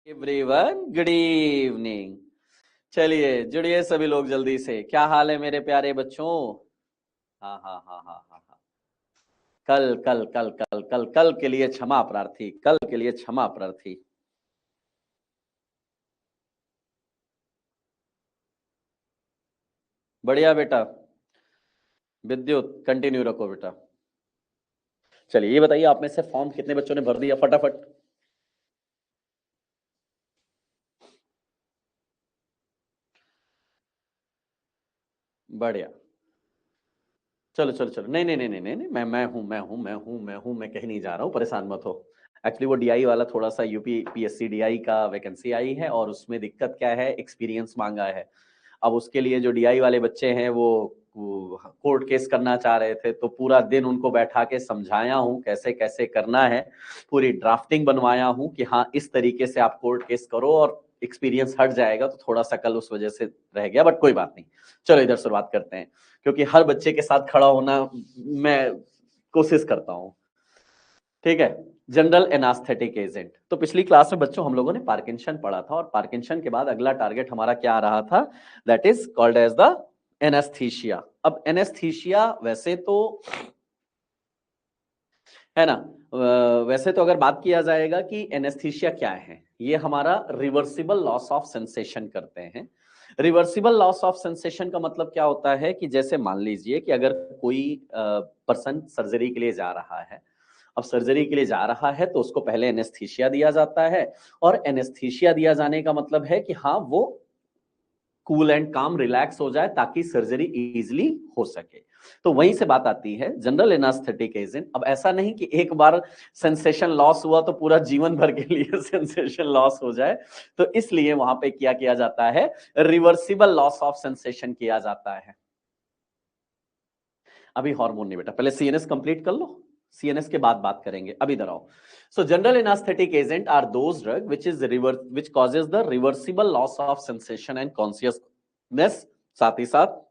Everyone good evening. चलिए जुड़िए सभी लोग जल्दी से। क्या हाल है मेरे प्यारे बच्चों? हाँ हाँ हाँ हाँ हाँ हाँ। कल कल कल कल कल कल के लिए क्षमा प्रार्थी, कल के लिए क्षमा प्रार्थी। बढ़िया बेटा। विद्युत कंटिन्यू रखो बेटा। चलिए ये बताइए, आप में से फॉर्म कितने बच्चों ने भर दिया फटाफट? बढ़िया। चलो चलो चलो, नहीं नहीं नहीं नहीं नहीं नहीं, मैं कहीं नहीं जा रहा हूँ, परेशान मत हो। एक्चुअली वो डीआई वाला थोड़ा सा यूपी पीएससी डीआई का वैकेंसी आई है और उसमें दिक्कत क्या है, एक्सपीरियंस मांगा है। अब उसके लिए जो डीआई वाले बच्चे हैं वो कोर्ट केस करना चाह रहे थे, तो पूरा दिन उनको बैठा के समझाया हूँ कैसे कैसे करना है। पूरी ड्राफ्टिंग बनवाया हूँ कि हाँ इस तरीके से आप कोर्ट केस करो और एक्सपीरियंस हट जाएगा। तो थोड़ा सा कल उस वजह से रह गया, बट कोई बात नहीं। चलो इधर शुरुआत करते हैं, क्योंकि हर बच्चे के साथ खड़ा होना मैं कोशिश करता हूँ। ठीक है। जनरल एनास्थेटिक एजेंट, तो पिछली क्लास में बच्चों हम लोगों ने पार्किंसन पढ़ा था, और पार्किंसन के बाद अगला टारगेट हमारा क्या आ रहा था? That is called as the anaesthesia. अब एनेस्थीसिया वैसे तो है ना, वैसे तो अगर बात किया जाएगा कि एनेस्थीसिया क्या है, ये हमारा रिवर्सिबल लॉस ऑफ सेंसेशन करते हैं। रिवर्सिबल लॉस ऑफ सेंसेशन का मतलब क्या होता है कि जैसे मान लीजिए कि अगर कोई पर्सन सर्जरी के लिए जा रहा है। अब सर्जरी के लिए जा रहा है तो उसको पहले एनेस्थीसिया दिया जाता है, और एनेस्थीसिया दिया जाने का मतलब है कि हाँ वो कूल एंड काम रिलैक्स हो जाए ताकि सर्जरी इजीली हो सके। तो वहीं से बात आती है जनरल एनास्थेटिक एजेंट। अब ऐसा नहीं कि एक बार सेंसेशन लॉस हुआ तो पूरा जीवन भर के लिए सेंसेशन लॉस हो जाए। तो इसलिए वहां पे क्या किया जाता है, रिवर्सिबल लॉस ऑफ सेंसेशन किया जाता है। अभी हार्मोन नहीं बेटा, पहले सीएनएस कंप्लीट कर लो, सीएनएस के बाद बात करेंगे। अब इधर आओ। So general anaesthetic agent are those drug which causes the reversible loss of sensation and consciousness. साथ ही साथ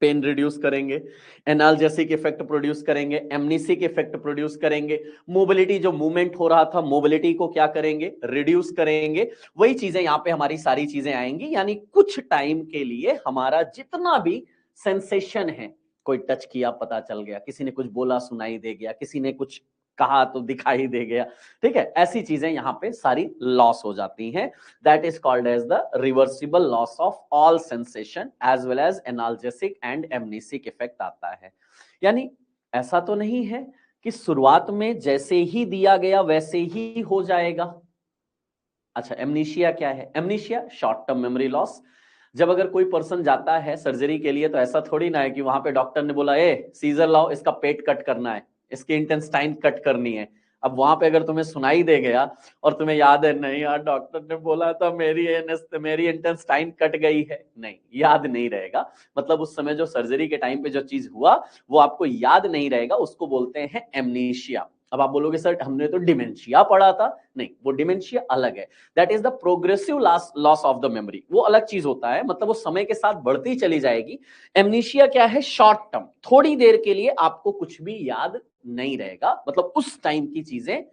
पेन रिड्यूस करेंगे, एनाल्जेसिक इफेक्ट प्रोड्यूस करेंगे, एमनीसिक इफेक्ट प्रोड्यूस करेंगे, मोबिलिटी जो मूवमेंट हो रहा था मोबिलिटी को क्या करेंगे, रिड्यूस करेंगे। वही चीजें यहां पे हमारी सारी चीजें आएंगी, यानी कुछ टाइम के लिए हमारा जितना भी सेंसेशन है, कोई टच किया पता चल गया, किसी ने कुछ बोला सुनाई दे गया, किसी ने कुछ कहा तो दिखाई दे गया, ठीक है, ऐसी चीजें यहां पे सारी लॉस हो जाती हैं। That is called as the reversible loss of all sensation as well as analgesic and amnesic effect आता है। यानी ऐसा तो नहीं है कि शुरुआत में जैसे ही दिया गया वैसे ही हो जाएगा। अच्छा, एमनीशिया क्या है? Amnesia short term memory loss. जब अगर कोई पर्सन जाता है सर्जरी के लिए तो ऐसा थोड़ी ना है कि वहां पे डॉक्टर ने बोला ए सीजर लाओ, इसका पेट कट करना है, इसकी इंटेस्टाइन कट करनी है। अब वहां पे अगर तुम्हें सुनाई दे गया और तुम्हें याद है नहीं यार डॉक्टर ने बोला था मेरी इंटेस्टाइन कट गई है, नहीं याद नहीं रहेगा। मतलब उस समय जो सर्जरी के टाइम पे जो चीज हुआ वो आपको याद नहीं रहेगा, उसको बोलते हैं एमनीशिया। अब आप बोलोगे सर हमने तो डिमेंशिया पढ़ा था। नहीं, वो डिमेंशिया अलग है। That is the progressive loss of the memory, वो अलग चीज होता है, मतलब वो समय के साथ बढ़ती चली जाएगी। एमनीशिया क्या है? शॉर्ट टर्म, थोड़ी देर के लिए आपको कुछ भी याद नहीं रहेगा, मतलब उस टाइम की चीजें।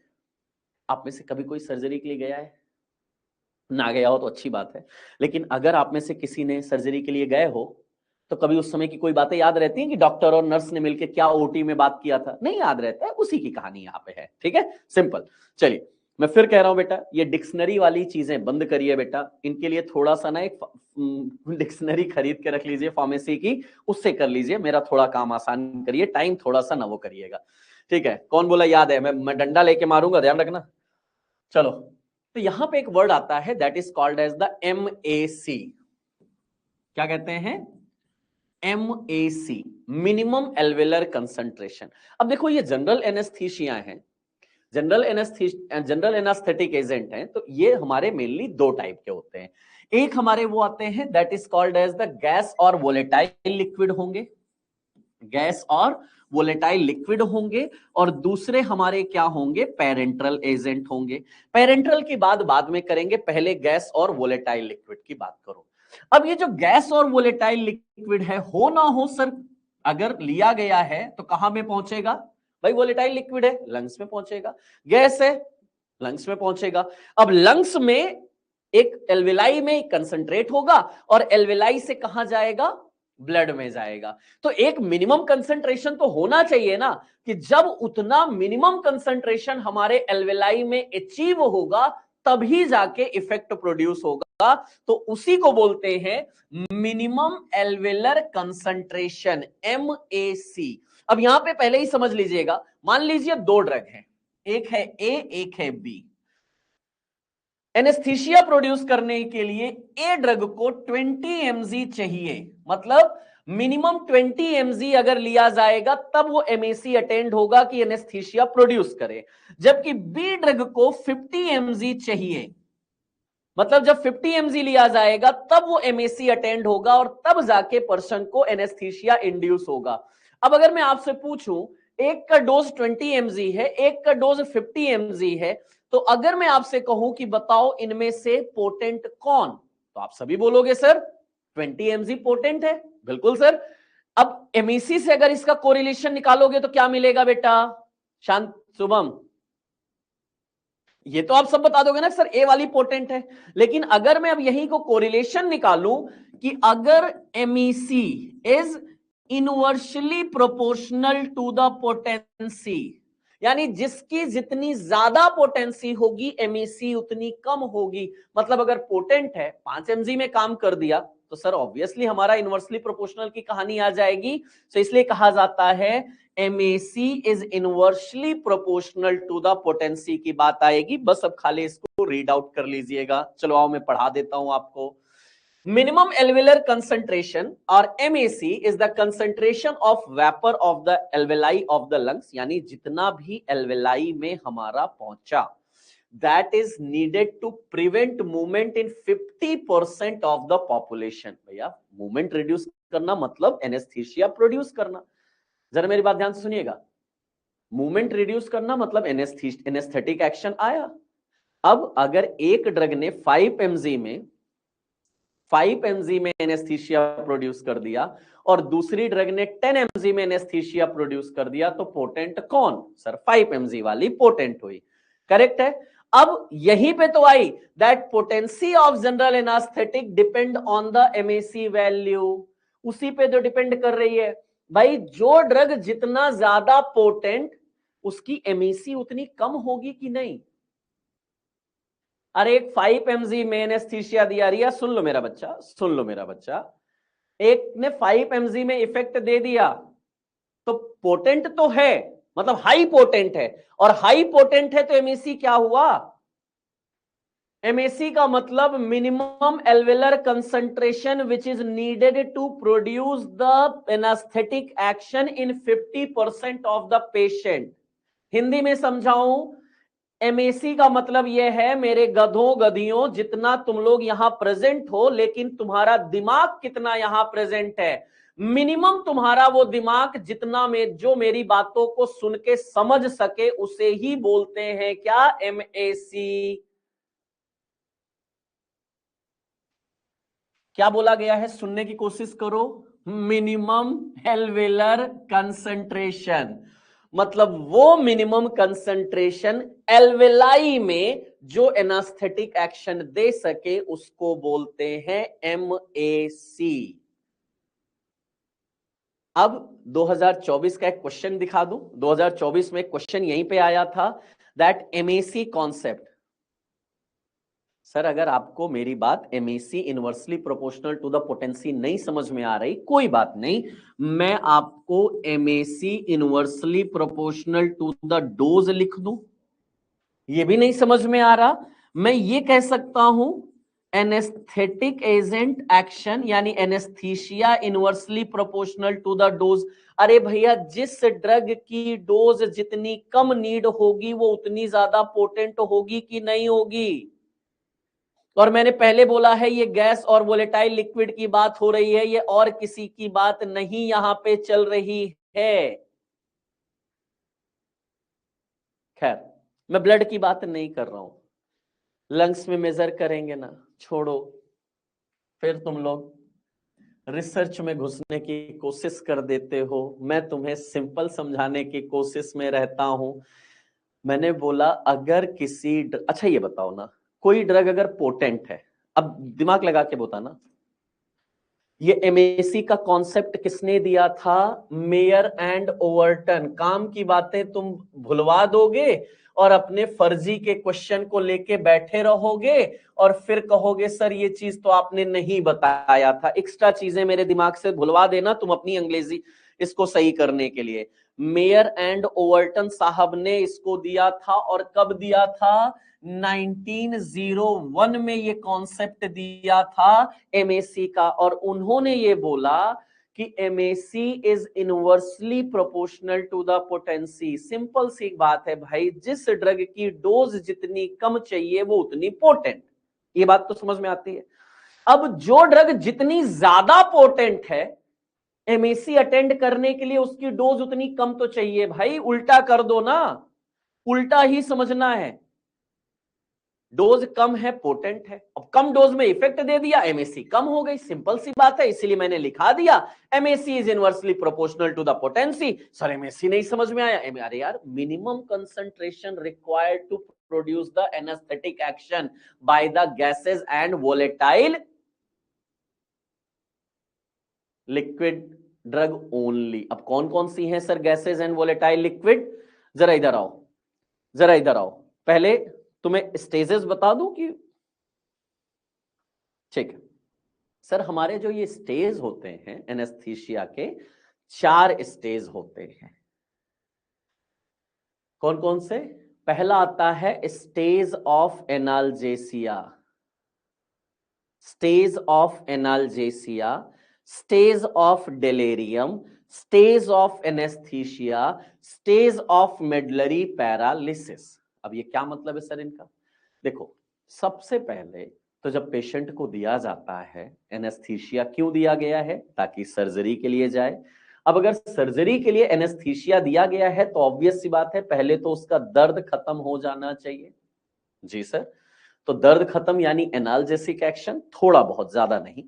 आप में से कभी कोई सर्जरी के लिए गया है? ना गया हो तो अच्छी बात है, लेकिन अगर आप में से किसी ने सर्जरी के लिए गए हो तो कभी उस समय की कोई बातें याद रहती हैं कि डॉक्टर और नर्स ने मिलकर क्या ओटी में बात किया था? नहीं याद रहता है, उसी की कहानी यहाँ पे है। ठीक है, सिंपल। चलिए मैं फिर कह रहा हूं बेटा, ये डिक्शनरी वाली चीजें बंद करिए बेटा। इनके लिए थोड़ा सा ना एक डिक्शनरी खरीद के रख लीजिए फार्मेसी की, उससे कर लीजिए, मेरा थोड़ा काम आसान करिए, टाइम थोड़ा सा ना वो करिएगा। ठीक है, कौन बोला याद है? मैं डंडा लेके मारूंगा, ध्यान रखना। चलो, तो यहां पे एक वर्ड आता है that is called as the MAC। क्या कहते हैं? MAC, minimum alveolar concentration. अब देखो ये जनरल एनेस्थीसिया है, जनरल एनास्थेटिक एजेंट हैं, तो ये हमारे मेनली दो टाइप के होते हैं। एक हमारे वो आते हैं that is called as the gas और वोलेटाइल लिक्विड होंगे, गैस और वोलेटाइल लिक्विड होंगे। और दूसरे हमारे क्या होंगे? पेरेंट्रल एजेंट होंगे। पेरेंट्रल की बात बाद में करेंगे, पहले गैस और वोलेटाइल लिक्विड की बात करो। अब ये जो गैस और वोलेटाइल लिक्विड है, हो ना हो सर, अगर लिया गया है तो कहां में पहुंचेगा? भाई वोलेटाइल लिक्विड है, लंग्स में पहुंचेगा। गैस है, लंग्स में पहुंचेगा। अब लंग्स में एक एल्वेलाई में कंसंट्रेट होगा और एल्वेलाई से कहां जाएगा, ब्लड में जाएगा। तो एक मिनिमम कंसंट्रेशन तो होना चाहिए ना, कि जब उतना मिनिमम कंसंट्रेशन हमारे एल्वेलाई में अचीव होगा तभी जाके इफेक्ट प्रोड्यूस होगा। तो उसी को बोलते हैं मिनिमम एल्वेलर कंसंट्रेशन, MAC। अब यहां पे पहले ही समझ लीजिएगा, मान लीजिए दो ड्रग हैं, एक है A एक है B। एनेस्थीसिया प्रोड्यूस करने के लिए ए ड्रग को 20 mg चाहिए, मतलब मिनिमम 20 mg अगर लिया जाएगा तब वो MAC अटेंड होगा कि एनेस्थीसिया प्रोड्यूस करे। जबकि बी ड्रग को 50 mg चाहिए, मतलब जब 50 mg लिया जाएगा तब वो MAC अटेंड होगा और तब जाके पर्सन को एनेस्थीसिया इंड्यूस होगा। अब अगर मैं आपसे पूछूं, एक का डोज 20 mg है, एक का डोज 50 mg है, तो अगर मैं आपसे कहूं कि बताओ इनमें से पोटेंट कौन, तो आप सभी बोलोगे सर 20 mg पोटेंट है। बिल्कुल सर। अब MAC से अगर इसका कोरिलेशन निकालोगे तो क्या मिलेगा बेटा, शांत शुभम? ये तो आप सब बता दोगे ना सर ए वाली पोटेंट है। लेकिन अगर मैं अब यहीं को कोरिलेशन निकालूं कि अगर MEC is inversely proportional to the potency, यानी जिसकी जितनी ज्यादा पोटेंसी होगी MEC उतनी कम होगी। मतलब अगर पोटेंट है 5 mg में काम कर दिया तो सर ऑब्वियसली हमारा इनवर्सली प्रोपोर्शनल की कहानी आ जाएगी। तो इसलिए कहा जाता है MAC is inversely proportional to the potency की बात आएगी। बस अब खाली इसको रीड आउट कर लीजिएगा। चलो आओ मैं पढ़ा देता हूं आपको। Minimum alveolar concentration or MAC is the concentration of vapor of the alveoli of the lungs, यानी जितना भी alveoli में हमारा पहुंचा, that is needed to prevent movement in 50% of the population। भैया movement reduce करना मतलब anesthesia produce करना। जरा मेरी बात ध्यान से सुनिएगा, movement reduce करना मतलब anesthetic action आया। अब अगर एक ड्रग ने 5 mg में एनेस्थीसिया प्रोड्यूस कर दिया और दूसरी ड्रग ने 10 mg में एनेस्थीसिया प्रोड्यूस कर दिया, तो पोटेंट कौन, सर 5 mg वाली पोटेंट हुई। करेक्ट है। अब यहीं पे तो I that potency of general anaesthetic depend on the MAC value, उसी पे तो डिपेंड कर रही है भाई। जो ड्रग जितना ज्यादा पोटेंट उसकी MAC उतनी कम होगी कि नहीं। अरे एक 5 mg में एनेस्थीसिया दिया, रिया सुन लो मेरा बच्चा, सुन लो मेरा बच्चा, एक ने 5 mg में इफेक्ट दे दिया तो पोटेंट तो है, मतलब हाई पोटेंट है, और हाई पोटेंट है तो MAC क्या हुआ, MAC का मतलब minimum alveolar concentration which is needed to produce the anaesthetic action in 50% of the patient. Hindi में समझाऊं, MAC का मतलब यह है मेरे गधों गधियों, जितना तुम लोग यहां प्रेजेंट हो लेकिन तुम्हारा दिमाग कितना यहां प्रेजेंट है। मिनिमम तुम्हारा वो दिमाग जितना में जो मेरी बातों को सुन के समझ सके उसे ही बोलते हैं क्या, MAC। क्या बोला गया है, सुनने की कोशिश करो, मिनिमम एल्वेलर कंसंट्रेशन, मतलब वो मिनिमम कंसंट्रेशन एल्वेलाई में जो एनास्थेटिक एक्शन दे सके उसको बोलते हैं MAC। अब 2024 का एक क्वेश्चन दिखा दूं। 2024 में क्वेश्चन यहीं पे आया था दैट MAC कॉन्सेप्ट। सर अगर आपको मेरी बात MAC inversely proportional to the potency नहीं समझ में आ रही, कोई बात नहीं, मैं आपको MAC inversely proportional to the dose लिख दूं। ये भी नहीं समझ में आ रहा, मैं ये कह सकता हूं एनेस्थेटिक एजेंट एक्शन यानी anaesthesia inversely proportional to the dose. अरे भैया जिस ड्रग की डोज जितनी कम नीड होगी वो उतनी ज्यादा पोटेंट होगी कि नहीं होगी। और मैंने पहले बोला है ये गैस और वोलेटाइल लिक्विड की बात हो रही है, ये और किसी की बात नहीं यहां पे चल रही है। खैर मैं ब्लड की बात नहीं कर रहा हूं, लंग्स में मेजर करेंगे ना, छोड़ो, फिर तुम लोग रिसर्च में घुसने की कोशिश कर देते हो। मैं तुम्हें सिंपल समझाने की कोशिश में रहता हूं। मैंने बोला अगर किसी अच्छा ये बताओ ना, कोई ड्रग अगर पोटेंट है, अब दिमाग लगा के बताना, ये एमएसी का कॉन्सेप्ट किसने दिया था? Mayor and Overton. काम की बातें तुम भुलवा दोगे और अपने फर्जी के क्वेश्चन को लेके बैठे रहोगे और फिर कहोगे सर ये चीज तो आपने नहीं बताया था। एक्स्ट्रा चीजें मेरे दिमाग से भुलवा देना तुम अपनी अंग्रेजी इसको सही करने के लिए। मेयर एंड ओवरटन साहब ने इसको दिया था, और कब दिया था? 1901 में ये कॉन्सेप्ट दिया था एमएसी का, और उन्होंने ये बोला कि MAC is inversely proportional to the potency. Simple सी बात है भाई, जिस ड्रग की डोज जितनी कम चाहिए वो उतनी पोटेंट। ये बात तो समझ में आती है। अब जो ड्रग जितनी ज्यादा पोटेंट है, एमएसी अटेंड करने के लिए उसकी डोज उतनी कम तो चाहिए भाई। उल्टा कर दो ना, उल्टा ही समझना है। डोज कम है, पोटेंट है, अब कम डोज में इफेक्ट दे दिया, एमएसी कम हो गई। सिंपल सी बात है, इसीलिए मैंने लिखा दिया MAC is inversely proportional to the potency. Sir MAC नहीं समझ में आया? अरे यार, minimum concentration required to produce the anaesthetic action by the gases and volatile liquid drug only. अब कौन कौन सी हैं sir gases and volatile liquid? जरा इधर आओ, जरा इधर आओ। पहले तुम्हें स्टेजेस बता दूं कि ठीक है सर, हमारे जो ये स्टेज होते हैं एनेस्थीसिया के, 4 स्टेज होते हैं। कौन कौन से? पहला आता है stage of analgesia, stage of analgesia, stage of delirium, stage of anaesthesia, stage of medullary paralysis. अब ये क्या मतलब है सर इनका? देखो, सबसे पहले तो जब पेशेंट को दिया जाता है एनेस्थीसिया, क्यों दिया गया है? ताकि सर्जरी के लिए जाए। अब अगर सर्जरी के लिए एनेस्थीसिया दिया गया है तो ऑब्वियस सी बात है, पहले तो उसका दर्द खत्म हो जाना चाहिए। जी सर, तो दर्द खत्म यानी एनाल्जेसिक एक्शन, थोड़ा बहुत, ज्यादा नहीं।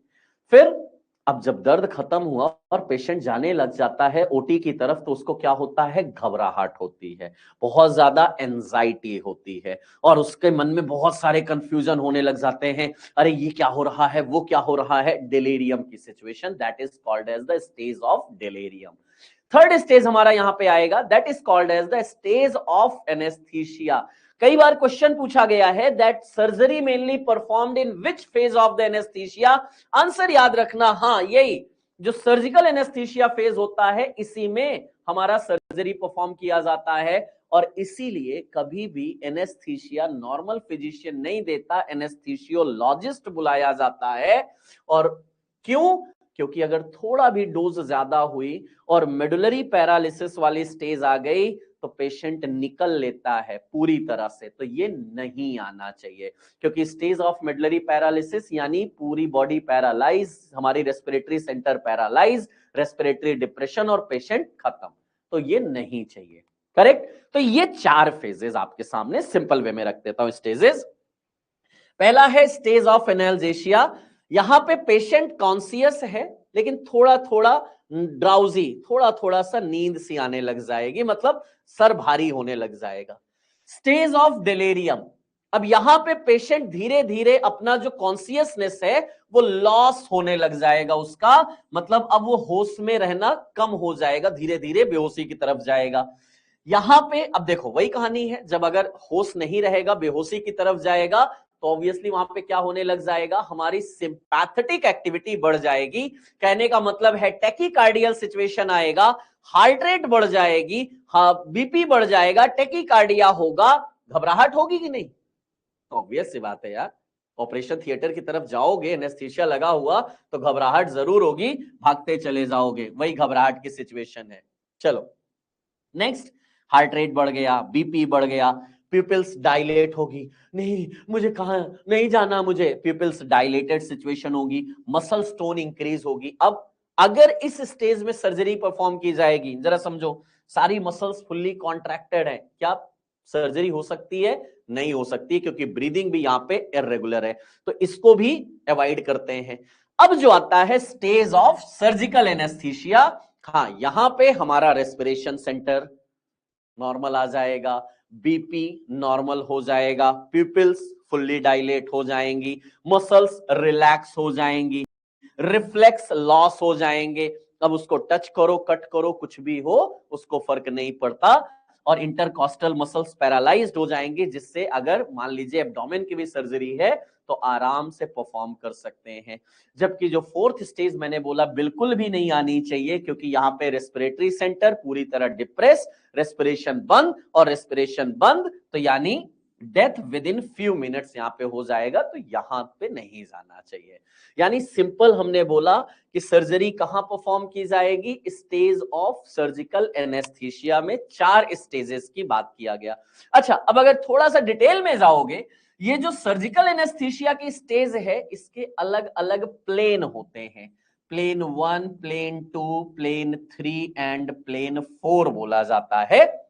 फिर अब जब दर्द खत्म हुआ और पेशेंट जाने लग जाता है ओटी की तरफ, तो उसको क्या होता है? घबराहट होती है, बहुत ज्यादा एंजाइटी होती है, और उसके मन में बहुत सारे कंफ्यूजन होने लग जाते हैं। अरे ये क्या हो रहा है, वो क्या हो रहा है? डिलीरियम की situation, that is called as the stage of delirium. Third stage हमारा यहां पे आएगा, that is called as the stage of anaesthesia. कई बार क्वेश्चन पूछा गया है that surgery mainly performed in which phase of the anaesthesia. Answer याद रखना, हाँ यही जो सर्जिकल एनेस्थीसिया फेज होता है, इसी में हमारा सर्जरी परफॉर्म किया जाता है। और इसीलिए कभी भी एनेस्थीसिया नॉर्मल फिजिशियन नहीं देता, एनेस्थीसियोलॉजिस्ट बुलाया जाता है। और क्यों? क्योंकि अगर थोड़ा भी डोज ज्यादा हुई और मेडुलरी पैरालिसिस वाली स्टेज आ गई तो पेशेंट निकल लेता है पूरी तरह से। तो ये नहीं आना चाहिए, क्योंकि स्टेज ऑफ मेडुलरी पैरालिसिस यानी पूरी बॉडी पैरालाइज, हमारी respiratory centre paralyse, respiratory depression और पेशेंट खत्म। तो ये नहीं चाहिए, करेक्ट? तो ये 4 फेजेस आपके सामने सिंपल वे में रख देता हूं स्टेजेस। पहला है स्टेज ऑफ एनाल्जेसिया। यहां पे पेशेंट कॉन्सियस है, लेकिन थोड़ा थोड़ा ड्राउजी, थोड़ा थोड़ा सा नींद सी आने लग जाएगी, मतलब सर भारी होने लग जाएगा। स्टेज ऑफ डिलीरियम, अब यहां पे पेशेंट धीरे धीरे अपना जो कॉन्सियसनेस है वो लॉस होने लग जाएगा उसका, मतलब अब वो होश में रहना कम हो जाएगा, धीरे धीरे बेहोशी की तरफ जाएगा। यहां पे अब देखो वही कहानी है, जब अगर होश नहीं रहेगा, बेहोशी की तरफ जाएगा, तो ऑब्वियसली वहां पे क्या होने लग जाएगा? हमारी सिंपैथेटिक एक्टिविटी बढ़ जाएगी। कहने का मतलब है टेकीकार्डियल सिचुएशन आएगा, हार्ट रेट बढ़ जाएगी, हाँ बीपी बढ़ जाएगा, टेकीकार्डिया होगा, घबराहट होगी कि नहीं? तो ऑब्वियस सी बात है यार, ऑपरेशन थिएटर की तरफ जाओगे, एनेस्थीसिया लगा हुआ, तो घबराहट जरूर होगी, भागते चले जाओगे, वही घबराहट की सिचुएशन है। चलो नेक्स्ट, हार्ट रेट बढ़ गया, बीपी बढ़ गया, प्यूपिल्स डायलेट होगी, नहीं मुझे कहां नहीं जाना, मुझे प्यूपिल्स डायलेटेड सिचुएशन होगी, मसल स्टोन इंक्रीज होगी। अब अगर इस स्टेज में सर्जरी परफॉर्म की जाएगी, जरा समझो, सारी मसल्स फुल्ली कॉन्ट्रैक्टेड है, क्या सर्जरी हो सकती है? नहीं हो सकती, क्योंकि ब्रीदिंग भी यहां पे इरेगुलर है, तो इसको भी अवॉइड करते हैं। अब जो आता है स्टेज ऑफ सर्जिकल एनेस्थीसिया, हाँ यहां पे हमारा रेस्पिरेशन सेंटर नॉर्मल आ जाएगा, बीपी नॉर्मल हो जाएगा, प्यूपिल्स फुल्ली डायलेट हो जाएंगी, मसल्स रिलैक्स हो जाएंगी, रिफ्लेक्स लॉस हो जाएंगे। अब उसको टच करो, कट करो, कुछ भी हो उसको फर्क नहीं पड़ता, और इंटरकॉस्टल मसल्स पैरालाइज्ड हो जाएंगे, जिससे अगर मान लीजिए एब्डोमेन की भी सर्जरी है तो आराम से परफॉर्म कर सकते हैं। जबकि जो फोर्थ स्टेज मैंने बोला बिल्कुल भी नहीं आनी चाहिए, क्योंकि यहाँ पे रेस्पिरेटरी सेंटर पूरी तरह डिप्रेस, रेस्पिरेशन बंद, और रेस्पिरेशन बंद तो यानी death with in few minutes यहां पे हो जाएगा, तो यहां पे नहीं जाना चाहिए। यानी सिंपल हमने बोला कि सर्जरी कहां परफॉर्म की जाएगी, स्टेज ऑफ सर्जिकल एनेस्थीसिया में 4 स्टेजेस की बात किया गया। अच्छा, अब अगर थोड़ा सा डिटेल में जाओगे, ये जो सर्जिकल एनेस्थीसिया की स्टेज है इसके अलग अलग प्लेन होते हैं, plane 1, plane 2, plane 3 and plane 4 बोला जाता है।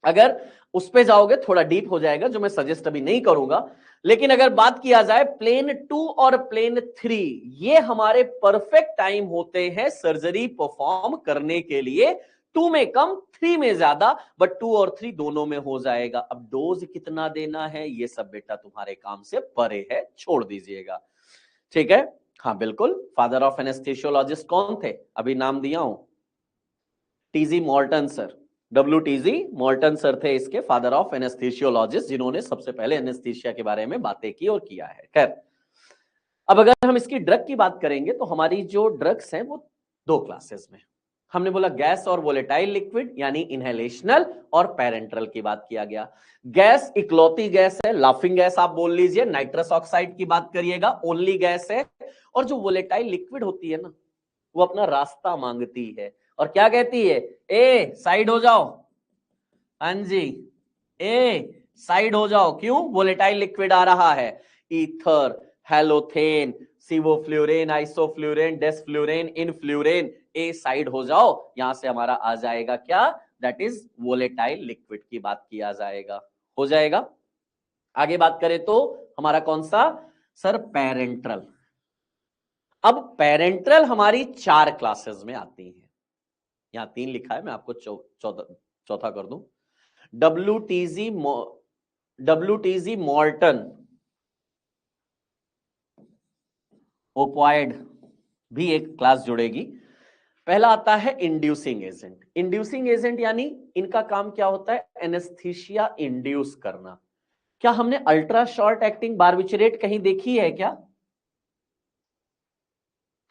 अगर उस पे जाओगे थोड़ा डीप हो जाएगा, जो मैं सजेस्ट अभी नहीं करूंगा, लेकिन अगर बात किया जाए प्लेन 2 और प्लेन 3, ये हमारे परफेक्ट टाइम होते हैं सर्जरी परफॉर्म करने के लिए। 2 में कम, 3 में ज्यादा, बट 2 और 3 दोनों में हो जाएगा। अब डोज कितना देना है ये सब बेटा तुम्हारे काम से परे है, छोड़ दीजिएगा, ठीक है। हाँ बिल्कुल, फादर ऑफ एनेस्थेसियोलॉजिस्ट कौन थे, अभी नाम दिया हूं, TG Morton sir. WTG Morton sir थे इसके फादर ऑफ एनेस्थीसियोलॉजिस्ट, जिन्होंने सबसे पहले एनेस्थीसिया के बारे में बातें की और किया है। खैर, अब अगर हम इसकी ड्रग की बात करेंगे तो हमारी जो ड्रग्स हैं वो 2 क्लासेस में, हमने बोला गैस और वोलेटाइल लिक्विड, यानी इनहेलेशनल और पेरेंट्रल की बात किया गया। गैस इकलौती गैस है, लाफिंग गैस आप बोल लीजिए, नाइट्रस ऑक्साइड की बात करिएगा, ओनली गैस है। और जो वोलेटाइल लिक्विड होती है ना, वो अपना रास्ता मांगती है और क्या कहती है, ए साइड हो जाओ, हाँ जी, ए साइड हो जाओ। क्यों, वोलेटाइल लिक्विड आ रहा है, ईथर, हेलोथेन, सिवोफ्लूरेन, आइसोफ्लूरेन, डेसफ्लूरेन, इनफ्लूरेन, ए साइड हो जाओ। यहां से हमारा आ जाएगा क्या, दैट इज वोलेटाइल लिक्विड की बात किया जाएगा, हो जाएगा। आगे बात करें तो हमारा कौन सा सर, पेरेंट्रल। अब पेरेंट्रल हमारी 4 क्लासेस में आती है, यहां 3 लिखा है, मैं आपको चौथा कर दूं। WTG मॉर्टन ओपॉइड भी एक क्लास जुड़ेगी। पहला आता है इंड्यूसिंग एजेंट। इंड्यूसिंग एजेंट यानी इनका काम क्या होता है, एनेस्थीसिया इंड्यूस करना। क्या हमने अल्ट्रा शॉर्ट एक्टिंग बार्बिचरेट कहीं देखी है क्या,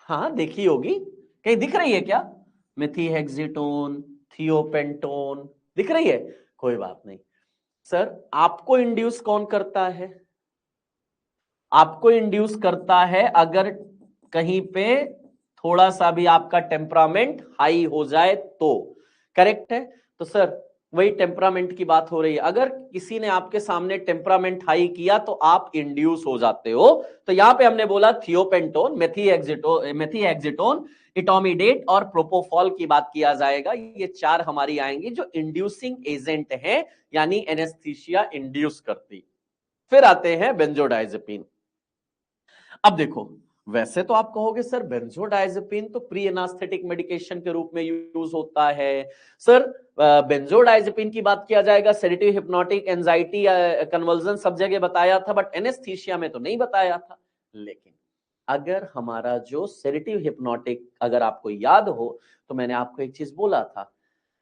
हाँ देखी होगी, कहीं दिख रही है क्या, मेथीहेक्सेटोन, थियोपेंटोन दिख रही है, कोई बात नहीं। सर आपको इंड्यूस कौन करता है, आपको इंड्यूस करता है अगर कहीं पे थोड़ा सा भी आपका टेम्परामेंट हाई हो जाए तो, करेक्ट है। तो सर वही टेम्परामेंट की बात हो रही है, अगर किसी ने आपके सामने टेम्परामेंट हाई किया तो आप इंड्यूस हो जाते हो। तो यहां पे हमने बोला थियोपेंटोन, मेथीहेक्सेटोन, इटोमिडेट और प्रोपोफॉल की बात किया जाएगा। ये 4 हमारी आएंगी जो इंड्यूसिंग एजेंट हैं, यानी एनेस्थीसिया इंड्यूस करती। फिर आते हैं बेंजोडाइजेपिन। अब देखो, वैसे तो आप कहोगे सर बेंजोडाइजेपिन तो प्री एनास्थेटिक मेडिकेशन के रूप में यूज होता है। सर बेंजोडाइजेपिन की बात किया जाएगा, सेडेटिव, हिप्नोटिक, एंजाइटी, कन्वल्जन सब जगह बताया था, बट एनेस्थीसिया में तो नहीं बताया था। लेकिन अगर हमारा जो सेडेटिव हिप्नोटिक अगर आपको याद हो, तो मैंने आपको एक चीज बोला था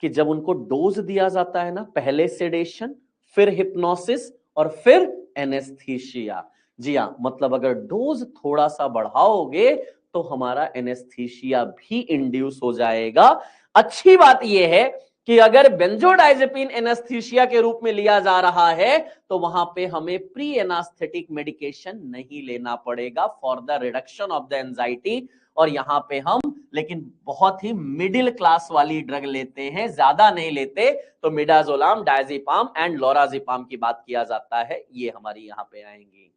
कि जब उनको डोज दिया जाता है ना, पहले सेडेशन, फिर हिप्नोसिस और फिर एनेस्थीसिया। जी हाँ, मतलब अगर डोज थोड़ा सा बढ़ाओगे तो हमारा एनेस्थीसिया भी इंड्यूस हो जाएगा। अच्छी बात यह है कि अगर बेंजोडाइजेपिन एनेस्थीसिया के रूप में लिया जा रहा है तो वहां पे हमें प्री एनास्थेटिक मेडिकेशन नहीं लेना पड़ेगा for the reduction of the anxiety. और यहां पे हम लेकिन बहुत ही मिडिल क्लास वाली ड्रग लेते हैं, ज्यादा नहीं लेते। तो मिडाजोलाम, डायजेपाम एंड लोराजेपाम की बात किया जाता है, ये हमारी यहां पे आएंगी।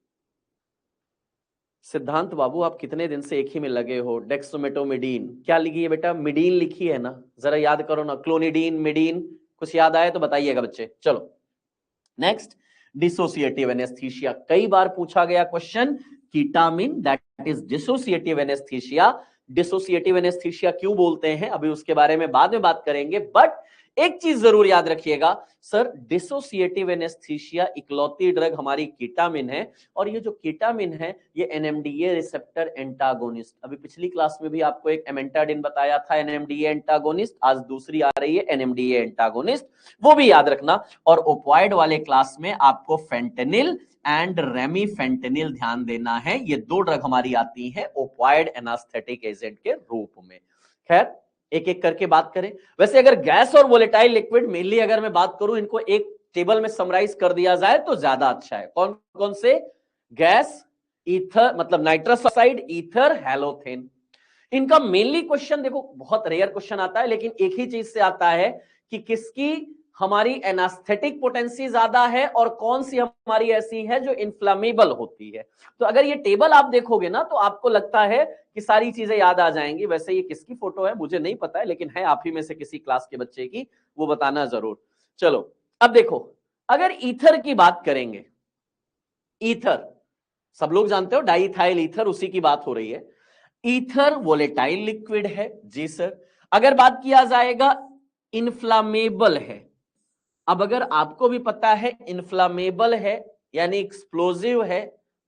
सिद्धांत बाबू आप कितने दिन से एक ही में लगे हो, डेक्सोमेटोमिडीन क्या लिखी है बेटा, मिडीन लिखी है ना, जरा याद करो ना, क्लोनिडीन, मिडीन, कुछ याद आए तो बताइएगा बच्चे। चलो नेक्स्ट, डिसोसिएटिव एनेस्थीसिया, कई बार पूछा गया question, ketamine that is dissociative anaesthesia. Dissociative anaesthesia क्यों बोलते हैं अभी उसके बारे में बाद में बात करेंगे, बट एक चीज जरूर याद रखिएगा सर, डिसोसिएटिव एनेस्थीसिया इकलौती ड्रग हमारी कीटामिन है, और ये जो कीटामिन है ये एनएमडीए रिसेप्टर एंटागोनिस्ट, अभी पिछली क्लास में भी आपको एक एमेंटाडिन बताया था एनएमडीए एंटागोनिस्ट, आज दूसरी आ रही है एनएमडीए एंटागोनिस्ट, वो भी याद रखना। और ओपॉइड वाले क्लास में आपको फेंटेनिल एंड रेमीफेंटेनिल ध्यान देना है, ये दो ड्रग हमारी आती है ओपॉइड एनास्थेटिक एजेंट के रूप में। खैर एक एक करके बात करें। वैसे अगर गैस और वोलेटाइल लिक्विड मेनली अगर मैं बात करूं, इनको एक टेबल में समराइज कर दिया जाए तो ज्यादा अच्छा है। कौन कौन से? गैस, ईथर मतलब नाइट्रस ऑक्साइड, ईथर, हैलोथेन। इनका मेनली क्वेश्चन देखो बहुत रेयर क्वेश्चन आता है, लेकिन एक ही चीज से आता है कि किसकी हमारी एनास्थेटिक पोटेंसी ज्यादा है और कौन सी हमारी ऐसी है जो इन्फ्लामेबल होती है। तो अगर ये टेबल आप देखोगे ना तो आपको लगता है कि सारी चीजें याद आ जाएंगी। वैसे ये किसकी फोटो है मुझे नहीं पता है, लेकिन है आप ही में से किसी क्लास के बच्चे की, वो बताना जरूर। चलो अब देखो, अगर ईथर की बात करेंगे, ईथर सब लोग जानते हो डाइथाइल ईथर, उसी की बात हो रही है। ईथर वोलेटाइल लिक्विड है जी सर। अगर बात किया जाएगा इन्फ्लामेबल है, अब अगर आपको भी पता है इन्फ्लामेबल है यानी एक्सप्लोजिव है,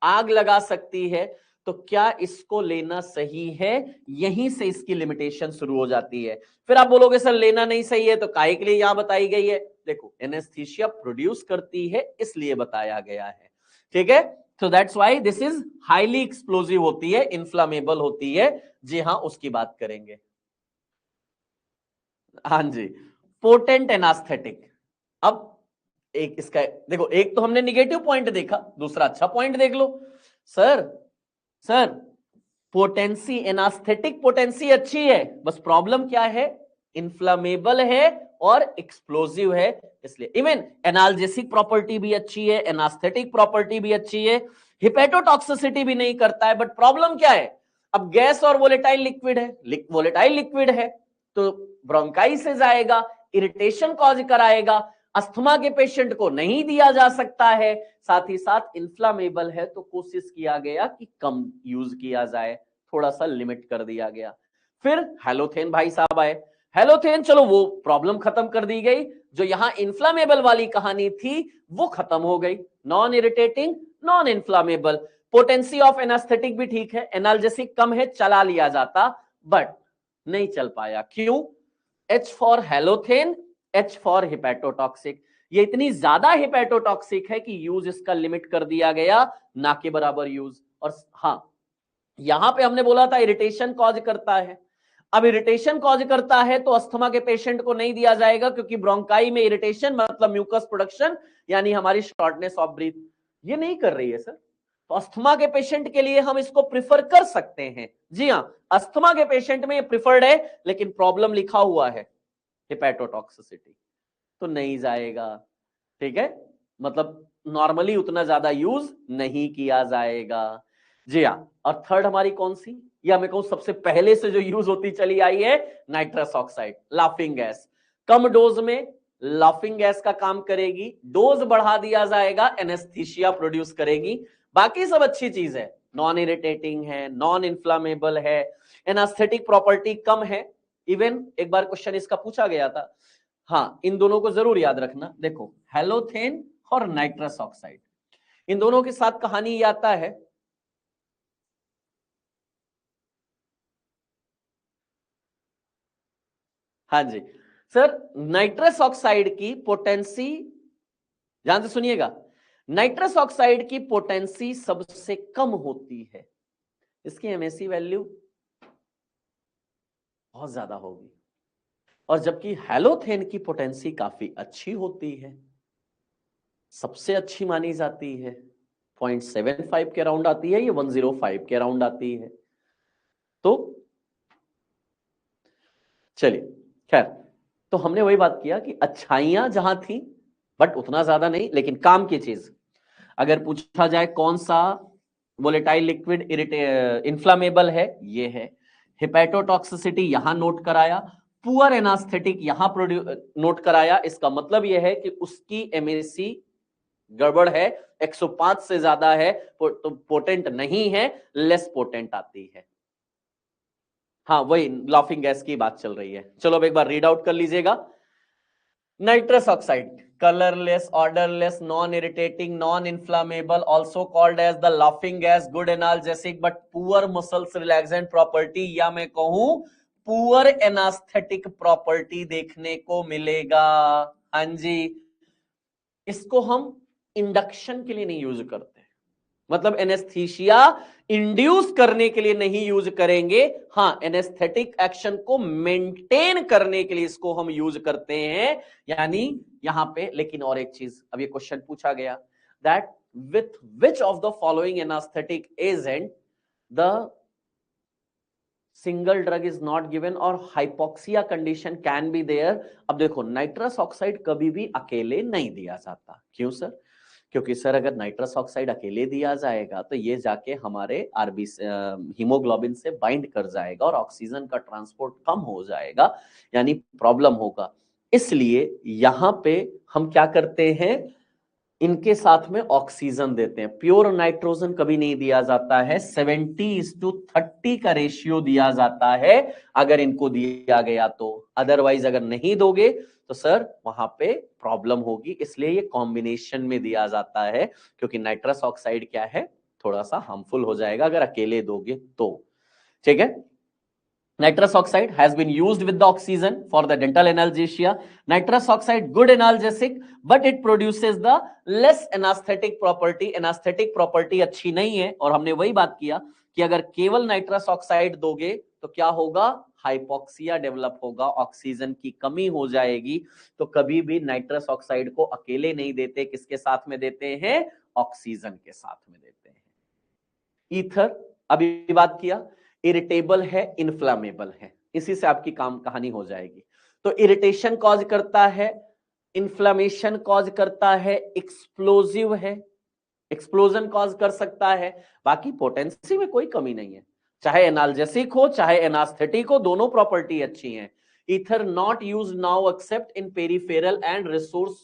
आग लगा सकती है, तो क्या इसको लेना सही है? यहीं से इसकी लिमिटेशन शुरू हो जाती है। फिर आप बोलोगे सर लेना नहीं सही है, तो काहे के लिए यहां बताई गई है? देखो एनेस्थीसिया प्रोड्यूस करती है इसलिए बताया गया है, ठीक है। तो that's why this is highly explosive होती है, इन्फ्लामेबल होती है। जी हाँ, उसकी बात करेंगे। हाँ जी, पोटेंट एनास्थेटिक। अब एक इसका देखो, एक तो हमने निगेटिव पॉइंट देखा, दूसरा अच्छा पॉइंट देख लो। Sir sir potency, anaesthetic potency अच्छी है, बस प्रॉब्लम क्या है? इन्फ्लामेबल है और एक्सप्लोजिव है, इसलिए। इवन एनाल्जेसिक प्रॉपर्टी भी अच्छी है, एनास्थेटिक प्रॉपर्टी भी अच्छी है, हिपेटोटॉक्सिसिटी भी नहीं करता है, बट प्रॉब्लम क्या है? अब गैस और वोलेटाइल लिक्विड है, वोलेटाइल लिक्विड है तो ब्रोंकाई से जाएगा, इरिटेशन कॉज कराएगा, अस्थमा के पेशेंट को नहीं दिया जा सकता है, साथ ही साथ इन्फ्लामेबल है, तो कोशिश किया गया कि कम यूज किया जाए, थोड़ा सा लिमिट कर दिया गया। फिर हैलोथेन भाई साहब आए, हैलोथेन चलो वो प्रॉब्लम खत्म कर दी गई, जो यहां इन्फ्लामेबल वाली कहानी थी वो खत्म हो गई, non irritating, non inflammable, potency of anaesthetic भी ठीक है, एनाल्जेसिक कम है, चला लिया जाता, बट नहीं चल पाया। क्यों? H for halothane, H for hepatotoxic, ये इतनी ज्यादा हिपैटोटॉक्सिक है कि यूज इसका लिमिट कर दिया गया, ना के बराबर यूज। और हाँ, यहां पे हमने बोला था इरिटेशन कॉज करता है, अब इरिटेशन कॉज करता है तो अस्थमा के पेशेंट को नहीं दिया जाएगा, क्योंकि ब्रोंकाई में इरिटेशन मतलब म्यूकस प्रोडक्शन यानी हमारी शॉर्टनेस ऑफ ब्रीथ, ये नहीं कर रही है सर। तो अस्थमा के पेशेंट के लिए हम इसको प्रिफर कर सकते हैं, जी हाँ, अस्थमा के पेशेंट में ये प्रिफर्ड है, लेकिन प्रॉब्लम लिखा हुआ है हिपैटोटॉक्सिसिटी, तो नहीं जाएगा, ठीक है। मतलब नॉर्मली उतना ज्यादा यूज नहीं किया जाएगा, जी हाँ। और थर्ड हमारी कौन सी, या मैं कहूं सबसे पहले से जो यूज होती चली आई है, नाइट्रस ऑक्साइड, लाफिंग गैस। कम डोज में लाफिंग गैस का काम करेगी, डोज बढ़ा दिया जाएगा एनेस्थीसिया प्रोड्यूस करेगी, बाकी सब अच्छी चीज है, नॉन इरिटेटिंग है, नॉन इन्फ्लामेबल है, एनास्थेटिक प्रॉपर्टी कम है। इवन एक बार क्वेश्चन इसका पूछा गया था, हाँ इन दोनों को जरूर याद रखना। देखो हैलोथेन और नाइट्रस ऑक्साइड, इन दोनों के साथ कहानी ये आता है, हाँ जी सर, नाइट्रस ऑक्साइड की पोटेंसी, ध्यान से सुनिएगा, नाइट्रस ऑक्साइड की पोटेंसी सबसे कम होती है, इसकी एमएसी वैल्यू बहुत ज्यादा होगी, और जबकि हैलोथेन की पोटेंसी काफी अच्छी होती है, सबसे अच्छी मानी जाती है, 0.75 के अराउंड आती है, ये 105 के अराउंड आती है। तो चलिए खैर, तो हमने वही बात किया कि अच्छाइयां जहां थी बट उतना ज्यादा नहीं, लेकिन काम की चीज। अगर पूछा जाए कौन सा वोलेटाइल लिक्विड इन्फ्लामेबल है, ये है। हिपैटोटॉक्सिसिटी यहां नोट कराया, पुअर एनास्थेटिक यहां नोट कराया, इसका मतलब यह है कि उसकी एमएसी गड़बड़ है, 105 से ज्यादा है तो पोटेंट नहीं है, लेस पोटेंट आती है। हाँ वही लाफिंग गैस की बात चल रही है। चलो अब एक बार रीड आउट कर लीजिएगा। Nitrous oxide, colorless, odorless, non-irritating, non-inflammable, also called as the laughing gas, good analgesic but poor muscles relaxant property, या मैं कहूं पुअर एनास्थेटिक प्रॉपर्टी देखने को मिलेगा। हाँ जी, इसको हम इंडक्शन के लिए नहीं यूज करते, मतलब एनेस्थीसिया इंड्यूस करने के लिए नहीं यूज करेंगे। हाँ, एनेस्थेटिक एक्शन को मेंटेन करने के लिए इसको हम यूज करते हैं, यानी यहां पे। लेकिन और एक चीज, अब ये क्वेश्चन पूछा गया that with which of the following anaesthetic agent the single drug is not given और hypoxia condition can be there. अब देखो, नाइट्रस ऑक्साइड कभी भी अकेले नहीं दिया जाता। क्यों सर? क्योंकि सर अगर नाइट्रस ऑक्साइड अकेले दिया जाएगा तो ये जाके हमारे आरबी हीमोग्लोबिन से बाइंड कर जाएगा और ऑक्सीजन का ट्रांसपोर्ट कम हो जाएगा, यानी प्रॉब्लम होगा। इसलिए यहां पे हम क्या करते हैं, इनके साथ में ऑक्सीजन देते हैं। प्योर नाइट्रोजन कभी नहीं दिया जाता है, 70:30 का रेशियो दिया जाता है अगर इनको दिया गया तो। अदरवाइज अगर नहीं दोगे तो सर वहां पे प्रॉब्लम होगी। इसलिए ये कॉम्बिनेशन में दिया जाता है, क्योंकि नाइट्रस ऑक्साइड क्या है, थोड़ा सा हार्मफुल हो जाएगा अगर अकेले दोगे तो। ठीक है, nitrous oxide has been used with the oxygen for the dental analgesia. Nitrous oxide good analgesic but it produces the less anesthetic property. Anesthetic property अच्छी नहीं है, और हमने वही बात किया कि अगर केवल नाइट्रस ऑक्साइड दोगे तो क्या होगा, हाइपोक्सिया डेवलप होगा, ऑक्सीजन की कमी हो जाएगी। तो कभी भी नाइट्रस ऑक्साइड को अकेले नहीं देते, किसके साथ में देते हैं, ऑक्सीजन के साथ में देते हैं। ईथर अभी बात किया, इरिटेबल है, इन्फ्लामेबल है, इसी से आपकी काम कहानी हो जाएगी। तो इरिटेशन कॉज करता है, इन्फ्लामेशन कॉज करता है, एक्सप्लोजिव है, एक्सप्लोजन कॉज कर सकता है। बाकी पोटेंसी में कोई कमी नहीं है, चाहे एनाल्जेसिक हो चाहे एनास्थेटिक हो, दोनों प्रॉपर्टी अच्छी हैं। Ether not use now accept in peripheral and resource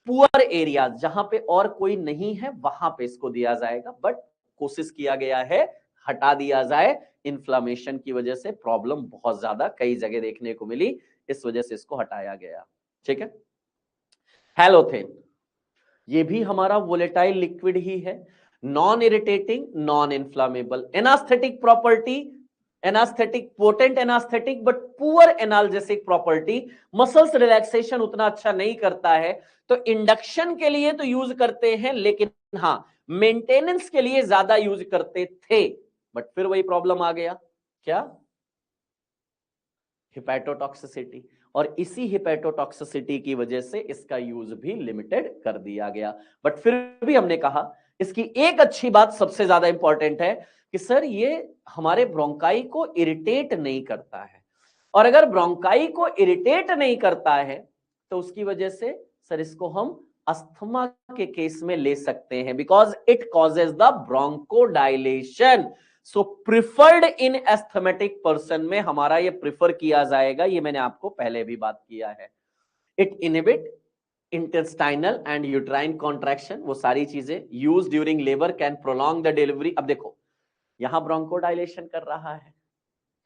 poor area, जहां पे और कोई नहीं है वहां पे इसको दिया जाएगा, बट कोशिश किया गया है हटा दिया जाए। इन्फ्लामेशन की वजह से प्रॉब्लम बहुत ज्यादा कई जगह देखने को मिली, इस वजह से इसको हटाया गया। ठीक है, हैलोथेन, ये भी हमारा वोलेटाइल लिक्विड ही है, non irritating, non inflammable, anaesthetic property, anaesthetic, potent anaesthetic but poor analgesic property, muscles relaxation उतना अच्छा नहीं करता है। तो इंडक्शन के लिए तो यूज करते हैं, लेकिन हाँ मेंटेनेंस के लिए ज्यादा यूज करते थे, बट फिर वही प्रॉब्लम आ गया, क्या, हिपैटोटॉक्सिसिटी। और इसी हिपैटोटॉक्सिसिटी की वजह से इसका यूज भी लिमिटेड कर दिया गया। बट फिर भी हमने कहा इसकी एक अच्छी बात सबसे ज्यादा इंपॉर्टेंट है कि सर ये हमारे ब्रोंकाई को इरिटेट नहीं करता है, और अगर ब्रोंकाई को इरिटेट नहीं करता है तो उसकी वजह से सर इसको हम अस्थमा के केस में ले सकते हैं, because it causes the ब्रोंकोडाइलेशन। So preferred in asthmatic person में हमारा ये प्रिफर किया जाएगा, ये मैंने आपको पहले भी बात किया है। It inhibit intestinal and uterine contraction, वो सारी चीजें use during labour can prolong the delivery. अब देखो यहां ब्रोंकोडाइलेशन कर रहा है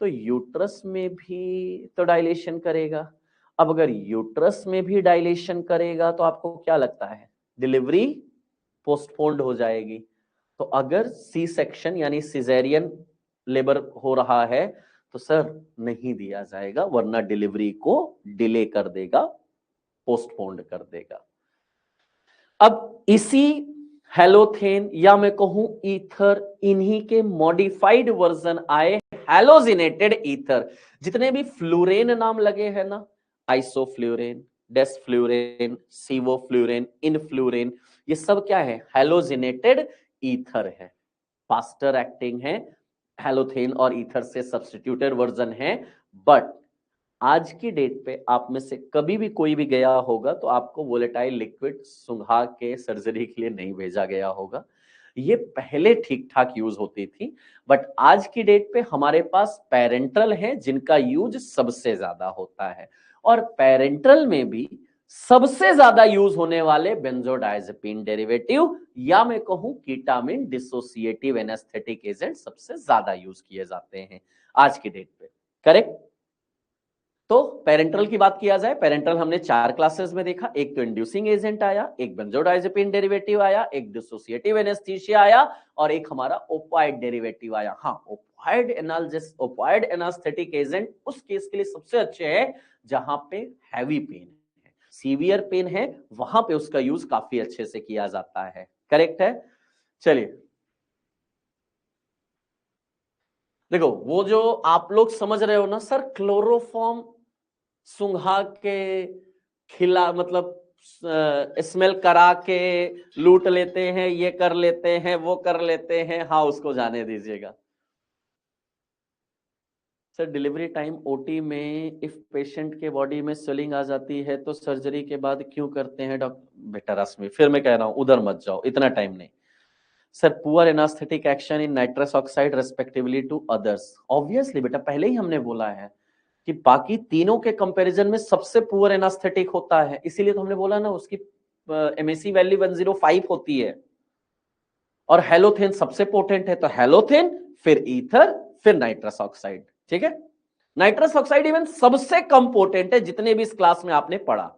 तो यूट्रस में भी तो डायलेशन करेगा। अब अगर यूट्रस में भी डायलेशन करेगा तो आपको क्या लगता है, डिलीवरी पोस्टपोन्ड हो जाएगी। तो अगर सी सेक्शन यानी सिजेरियन लेबर हो रहा है तो सर नहीं दिया जाएगा, वरना डिलीवरी को डिले कर देगा, पोस्टपोन्ड कर देगा। अब इसी हेलोथेन या मैं कहूं ईथर, इन्हीं के मॉडिफाइड वर्जन आए, हेलोजिनेटेड ईथर। जितने भी फ्लूरेन नाम लगे हैं ना, आइसोफ्लूरेन, डेसफ्लूरेन, सीवोफ्लूरेन, इनफ्लूरेन, ये सब क्या है, हेलोजिनेटेड ईथर है, फास्टर एक्टिंग है, हेलोथेन और ईथर से सब्स्टिट्यूटेड वर्जन है। बट आज की डेट पे आप में से कभी भी कोई भी गया होगा तो आपको वोलेटाइल लिक्विड सुंघा के सर्जरी के लिए नहीं भेजा गया होगा। ये पहले ठीक ठाक यूज होती थी, बट आज की डेट पे हमारे पास पेरेंट्रल है जिनका यूज सबसे ज्यादा होता है, और पेरेंट्रल में भी सबसे ज्यादा यूज होने वाले बेंजोडाइजेपिन डेरिवेटिव या मैं कहूं कीटामिन डिसोसिएटिव एनेस्थेटिक एजेंट सबसे ज्यादा यूज किए जाते हैं आज की डेट पे। करेक्ट? तो पेरेंटल की बात किया जाए, पेरेंटल हमने 4 क्लासेस में देखा, एक तो इंड्यूसिंग एजेंट आया, एक बेंजोडाइजेपिन डेरिवेटिव आया, एक डिसोसिएटिव एनेस्थीसिया आया और एक हमारा ओपाइड डेरिवेटिव आया। हाँ, ओपाइड एनास्थेटिक एजेंट उस केस के लिए सबसे अच्छे है जहां पे हैवी पेन है, सीवियर पेन है, वहां पे उसका यूज काफी अच्छे से किया जाता है। करेक्ट है। चलिए देखो, वो जो आप लोग समझ रहे हो ना सर, क्लोरोफॉर्म सुंघा के खिला, मतलब स्मेल करा के लूट लेते हैं, ये कर लेते हैं, वो कर लेते हैं, हाँ उसको जाने दीजिएगा। सर डिलीवरी टाइम ओटी में इफ पेशेंट के बॉडी में स्वेलिंग आ जाती है तो सर्जरी के बाद क्यों करते हैं डॉक्टर? बेटा रश्मि, फिर मैं कह रहा हूं उधर मत जाओ, इतना टाइम नहीं। Sir poor anaesthetic action in nitrous oxide respectively to others, obviously बेटा पहले ही हमने बोला है कि बाकी तीनों के कंपैरिजन में सबसे पुअर एनास्थेटिक होता है, इसीलिए तो हमने बोला ना उसकी एमएसी वैल्यू 105 होती है और हेलोथेन सबसे पोटेंट है, तो हेलोथेन फिर ईथर फिर नाइट्रस ऑक्साइड। ठीक है, नाइट्रस ऑक्साइड इवन सबसे कम पोटेंट है जितने भी इस क्लास में आपने पढ़ा।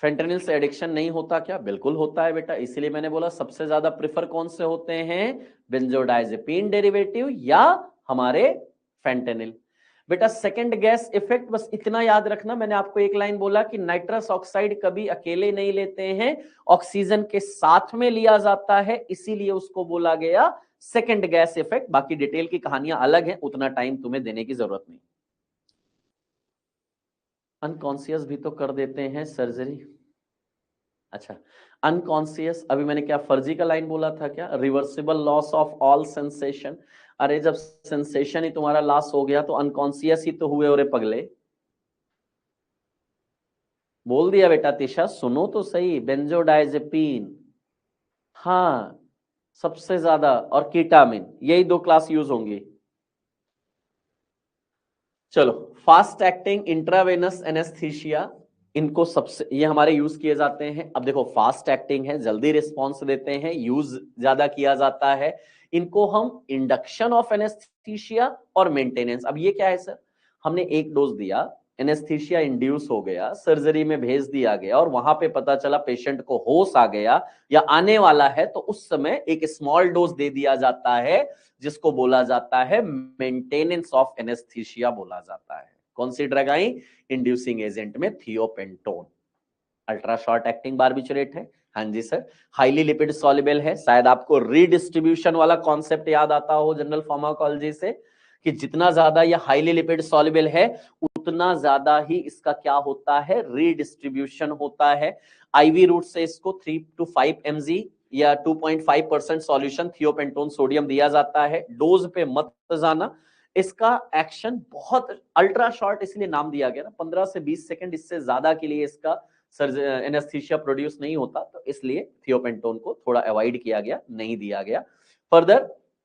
फेंटेनिल से एडिक्शन नहीं होता क्या? बिल्कुल होता है बेटा, इसीलिए मैंने बोला सबसे ज्यादा प्रिफर कौन से होते हैं, बेंजोडाइजेपिन डेरिवेटिव या हमारे फेंटेनिल। बेटा सेकंड गैस इफेक्ट, बस इतना याद रखना, मैंने आपको एक लाइन बोला कि नाइट्रस ऑक्साइड कभी अकेले नहीं लेते हैं, ऑक्सीजन के साथ में लिया जाता है, इसीलिए उसको बोला गया सेकंड गैस इफेक्ट। बाकी डिटेल की कहानियां अलग हैं, उतना टाइम तुम्हें देने की जरूरत नहीं। अनकॉन्शियस भी तो कर देते हैं सर्जरी। अच्छा, अनकॉन्शियस, अभी मैंने क्या फर्जी का लाइन बोला था क्या? Reversible loss of all sensation. अरे जब सेंसेशन ही तुम्हारा लॉस हो गया तो अनकॉन्शियस ही तो हुए, और पगले बोल दिया बेटा। तिशा सुनो तो सही, बेंजोडाइजेपिन, हाँ सबसे ज्यादा, और कीटामिन, यही 2 क्लास यूज होंगी। चलो, फास्ट एक्टिंग इंट्रावेनस एनेस्थीसिया, इनको सबसे, ये हमारे यूज किए जाते हैं। अब देखो फास्ट एक्टिंग है, जल्दी रिस्पॉन्स देते हैं, यूज ज्यादा किया जाता है। इनको हम इंडक्शन ऑफ एनेस्थीसिया और मेंटेनेंस, अब ये क्या है सर, हमने एक डोज दिया, एनेस्थीसिया इंड्यूस हो गया, सर्जरी में भेज दिया गया और वहां पे पता चला पेशेंट को होश आ गया या आने वाला है, तो उस समय एक स्मॉल डोज दे दिया जाता है जिसको बोला जाता है मेंटेनेंस ऑफ एनेस्थीसिया बोला जाता है। कौन सी ड्रग आई? इंड्यूसिंग एजेंट में thiopentone. Ultra short acting barbiturate है, हाँ जी सर। हाईली लिपिड सॉल्युबल है, शायद आपको रीडिस्ट्रीब्यूशन वाला कॉन्सेप्ट याद आता हो जनरल फार्माकोलॉजी से, कि जितना ज्यादा ये हाईली लिपिड सॉल्युबल है उतना ज्यादा ही इसका क्या होता है, रीडिस्ट्रीब्यूशन होता है। आईवी रूट से इसको 3 to 5 mg या 2.5% सॉल्यूशन थियोपेंटोन सोडियम दिया जाता है। डोज पे मत जाना, इसका एक्शन बहुत अल्ट्रा शॉर्ट इसलिए नाम दिया गया ना, 15 से 20 सेकंड, इससे ज्यादा के लिए इसका एनेस्थीसिया प्रोड्यूस नहीं होता, तो इसलिए थियोपेंटोन को थोड़ा अवॉइड किया गया, नहीं दिया गया। फर्दर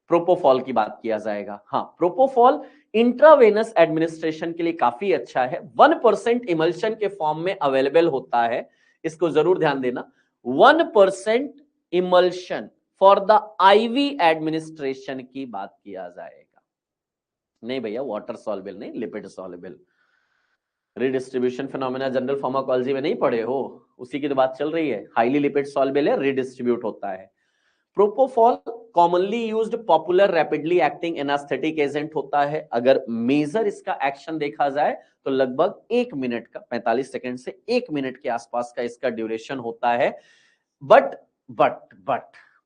प्रोपोफॉल की बात किया जाएगा। हाँ, प्रोपोफॉल इंट्रावेनस एडमिनिस्ट्रेशन के लिए काफी अच्छा है, 1% इमल्शन के फॉर्म में अवेलेबल होता है, इसको जरूर ध्यान देना। 1% emulsion for the IV administration की बात किया जाएगा। नहीं भैया वाटर सॉल्युबल नहीं, lipid soluble. Redistribution phenomena general pharmacology में नहीं पढ़े हो? उसी की तो बात चल रही है, हाईली लिपिड सॉल्युबल है, रिडिस्ट्रीब्यूट होता है। Propofol commonly used popular rapidly acting anaesthetic agent होता है। अगर मेजर इसका एक्शन देखा जाए तो लगभग 1 मिनट का, 45 सेकंड से 1 मिनट के आसपास का इसका ड्यूरेशन होता है। बट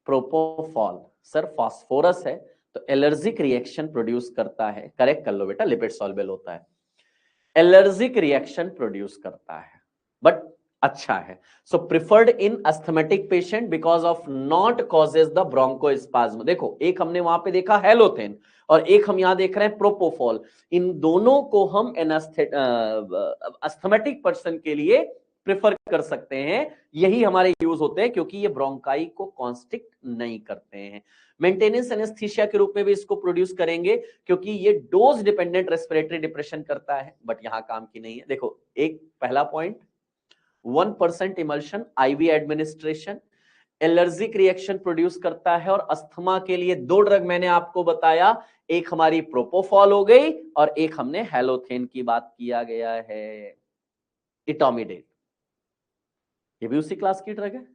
प्रोपोफॉल सर फास्फोरस है तो एलर्जिक रिएक्शन प्रोड्यूस करता है। करेक्ट कर लो बेटा, लिपिड सॉल्युबल होता है, एलर्जिक रिएक्शन प्रोड्यूस करता है, बट अच्छा है। So preferred in asthmatic patient because of not causes the bronchospasm. देखो एक हमने वहां पे देखा हेलोथेन और एक हम यहां देख रहे हैं प्रोपोफॉल, इन दोनों को हम अस्थमेटिक पर्सन के लिए प्रेफर कर सकते हैं, यही हमारे यूज होते हैं क्योंकि ये ब्रोंकाई को कॉन्स्ट्रिक्ट नहीं करते हैं। मेंटेनेंस एनेस्थीसिया के रूप में भी इसको प्रोड्यूस करेंगे क्योंकि ये डोज डिपेंडेंट रेस्पिरेटरी डिप्रेशन करता है, बट यहां काम की नहीं है। देखो एक पहला point, 1% emulsion IV administration, allergic reaction produce करता है, और अस्थमा के लिए दो ड्रग मैंने आपको बताया, एक हमारी प्रोपोफॉल हो गई और एक हमने हेलोथेन की बात किया गया है, इटोमिडेट, ये भी उसी क्लास की ड्रग है।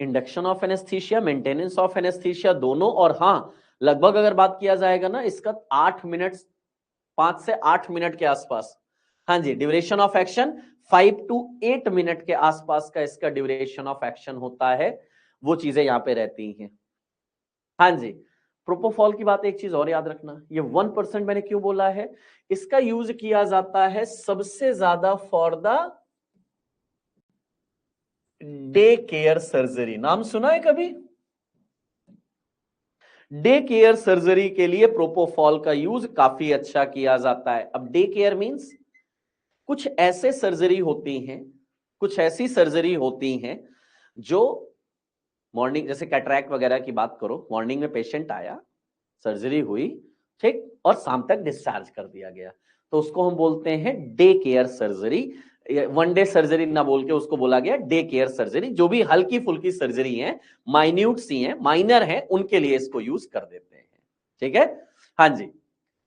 Induction of anaesthesia, maintenance of anaesthesia दोनों, और हाँ लगभग अगर बात किया जाएगा ना इसका 8 मिनट, 5 से 8 मिनट के आसपास, हाँ जी, duration of action 5 to 8 minute के आसपास का इसका ड्यूरेशन ऑफ एक्शन होता है, वो चीजें यहां पे रहती हैं। हाँ जी, प्रोपोफॉल की बात एक चीज और याद रखना, ये 1% मैंने क्यों बोला है, इसका यूज किया जाता है सबसे ज्यादा for the day care surgery. नाम सुना है कभी? डे केयर सर्जरी के लिए प्रोपोफॉल का यूज काफी अच्छा किया जाता है। अब डे केयर मींस कुछ ऐसे सर्जरी होती हैं, कुछ ऐसी सर्जरी होती हैं जो मॉर्निंग, जैसे कैटरैक्ट वगैरह की बात करो, मॉर्निंग में पेशेंट आया, सर्जरी हुई, ठीक, और शाम तक डिस्चार्ज कर दिया गया, तो उसको हम बोलते हैं day care surgery. 1 day surgery ना बोल के उसको बोला गया डे केयर सर्जरी। जो भी हल्की फुल्की सर्जरी है, माइन्यूट सी है, माइनर है, उनके लिए इसको यूज कर देते हैं, ठीक है। हाँ जी,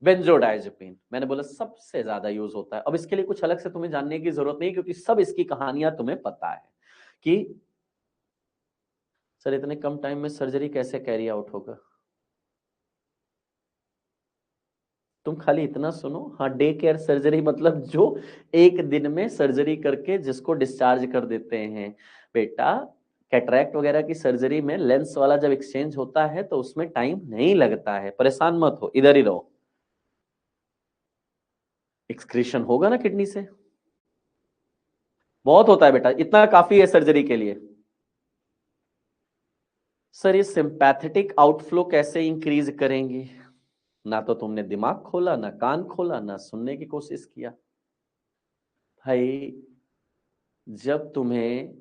बेंजोडाइजेपिन मैंने बोला सबसे ज्यादा यूज होता है। अब इसके लिए कुछ अलग से तुम्हें जानने की जरूरत नहीं, क्योंकि सब इसकी कहानियां तुम्हें पता है कि सर इतने कम टाइम में सर्जरी कैसे कैरी आउट होगा। तुम खाली इतना सुनो, हाँ डे केयर सर्जरी मतलब जो एक दिन में सर्जरी करके जिसको डिस्चार्ज कर देते हैं। बेटा कैटरैक्ट वगैरह की सर्जरी में लेंस वाला जब एक्सचेंज होता है तो उसमें टाइम नहीं लगता है, परेशान मत हो, इधर ही रहो। एक्सक्रीशन होगा ना किडनी से, बहुत होता है बेटा, इतना काफी है सर्जरी के लिए। सर ये सिंपैथेटिक आउटफ्लो कैसे इंक्रीज करेंगे? ना तो तुमने दिमाग खोला, ना कान खोला, ना सुनने की कोशिश किया। भाई जब तुम्हें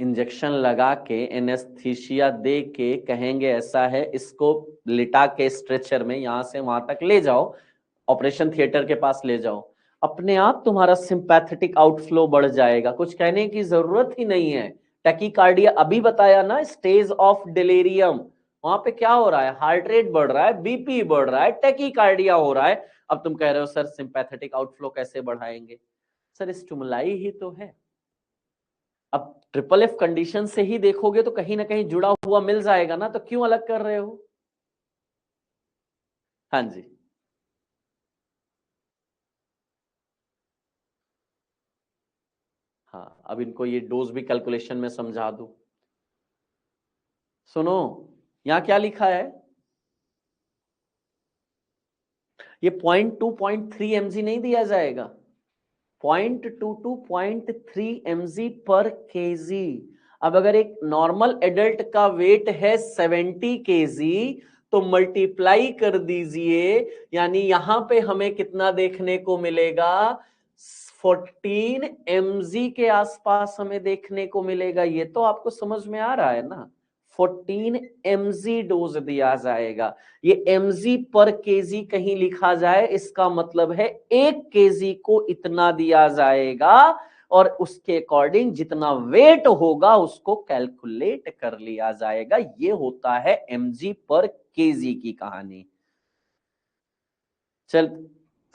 इंजेक्शन लगा के एनेस्थीसिया दे के कहेंगे ऐसा है, इसको लिटा के स्ट्रेचर में यहां से वहां तक ले जाओ, ऑपरेशन थिएटर के पास ले जाओ, अपने आप तुम्हारा सिंपैथेटिक आउटफ्लो बढ़ जाएगा, कुछ कहने की जरूरत ही नहीं है। टैकीकार्डिया अभी बताया ना, स्टेज ऑफ डिलीरियम, वहां पे क्या हो रहा है, हार्ट रेट बढ़ रहा है, बीपी बढ़ रहा है, टैकीकार्डिया हो रहा है। अब तुम कह रहे हो सर सिंपैथेटिक आउटफ्लो कैसे बढ़ाएंगे? सर स्टिमुलाई ही तो है। अब ट्रिपल एफ कंडीशन से ही देखोगे तो कहीं ना कहीं जुड़ा हुआ मिल जाएगा ना, तो क्यों अलग कर रहे हो? हाँ जी, हाँ अब इनको ये डोज भी कैलकुलेशन में समझा दूं। सुनो, यहां क्या लिखा है, ये 0.2 mg नहीं दिया जाएगा, 0.2 to 0.3 mg पर केजी। अब अगर एक नॉर्मल एडल्ट का वेट है 70 केजी, तो मल्टीप्लाई कर दीजिए, यानी यहां पे हमें कितना देखने को मिलेगा, 14 mg के आसपास हमें देखने को मिलेगा। ये तो आपको समझ में आ रहा है ना, 14 mg डोज दिया जाएगा। ये mg पर केजी कहीं लिखा जाए, इसका मतलब है 1 केजी को इतना दिया जाएगा, और उसके अकॉर्डिंग जितना वेट होगा उसको कैलकुलेट कर लिया जाएगा। ये होता है mg पर केजी की कहानी। चल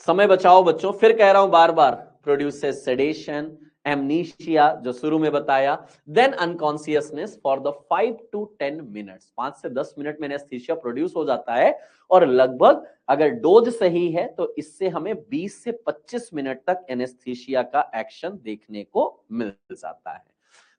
समय बचाओ बच्चों, फिर कह रहा हूं बार बार, प्रोड्यूसेस सेडेशन, एमनीशिया जो शुरू में बताया, then unconsciousness for the 5 to 10 minutes, 5 से 10 मिनट में एनेस्थीसिया प्रोड्यूस हो जाता है, और लगभग अगर डोज सही है तो इससे हमें 20 से 25 मिनट तक एनेस्थीसिया का एक्शन देखने को मिल जाता है।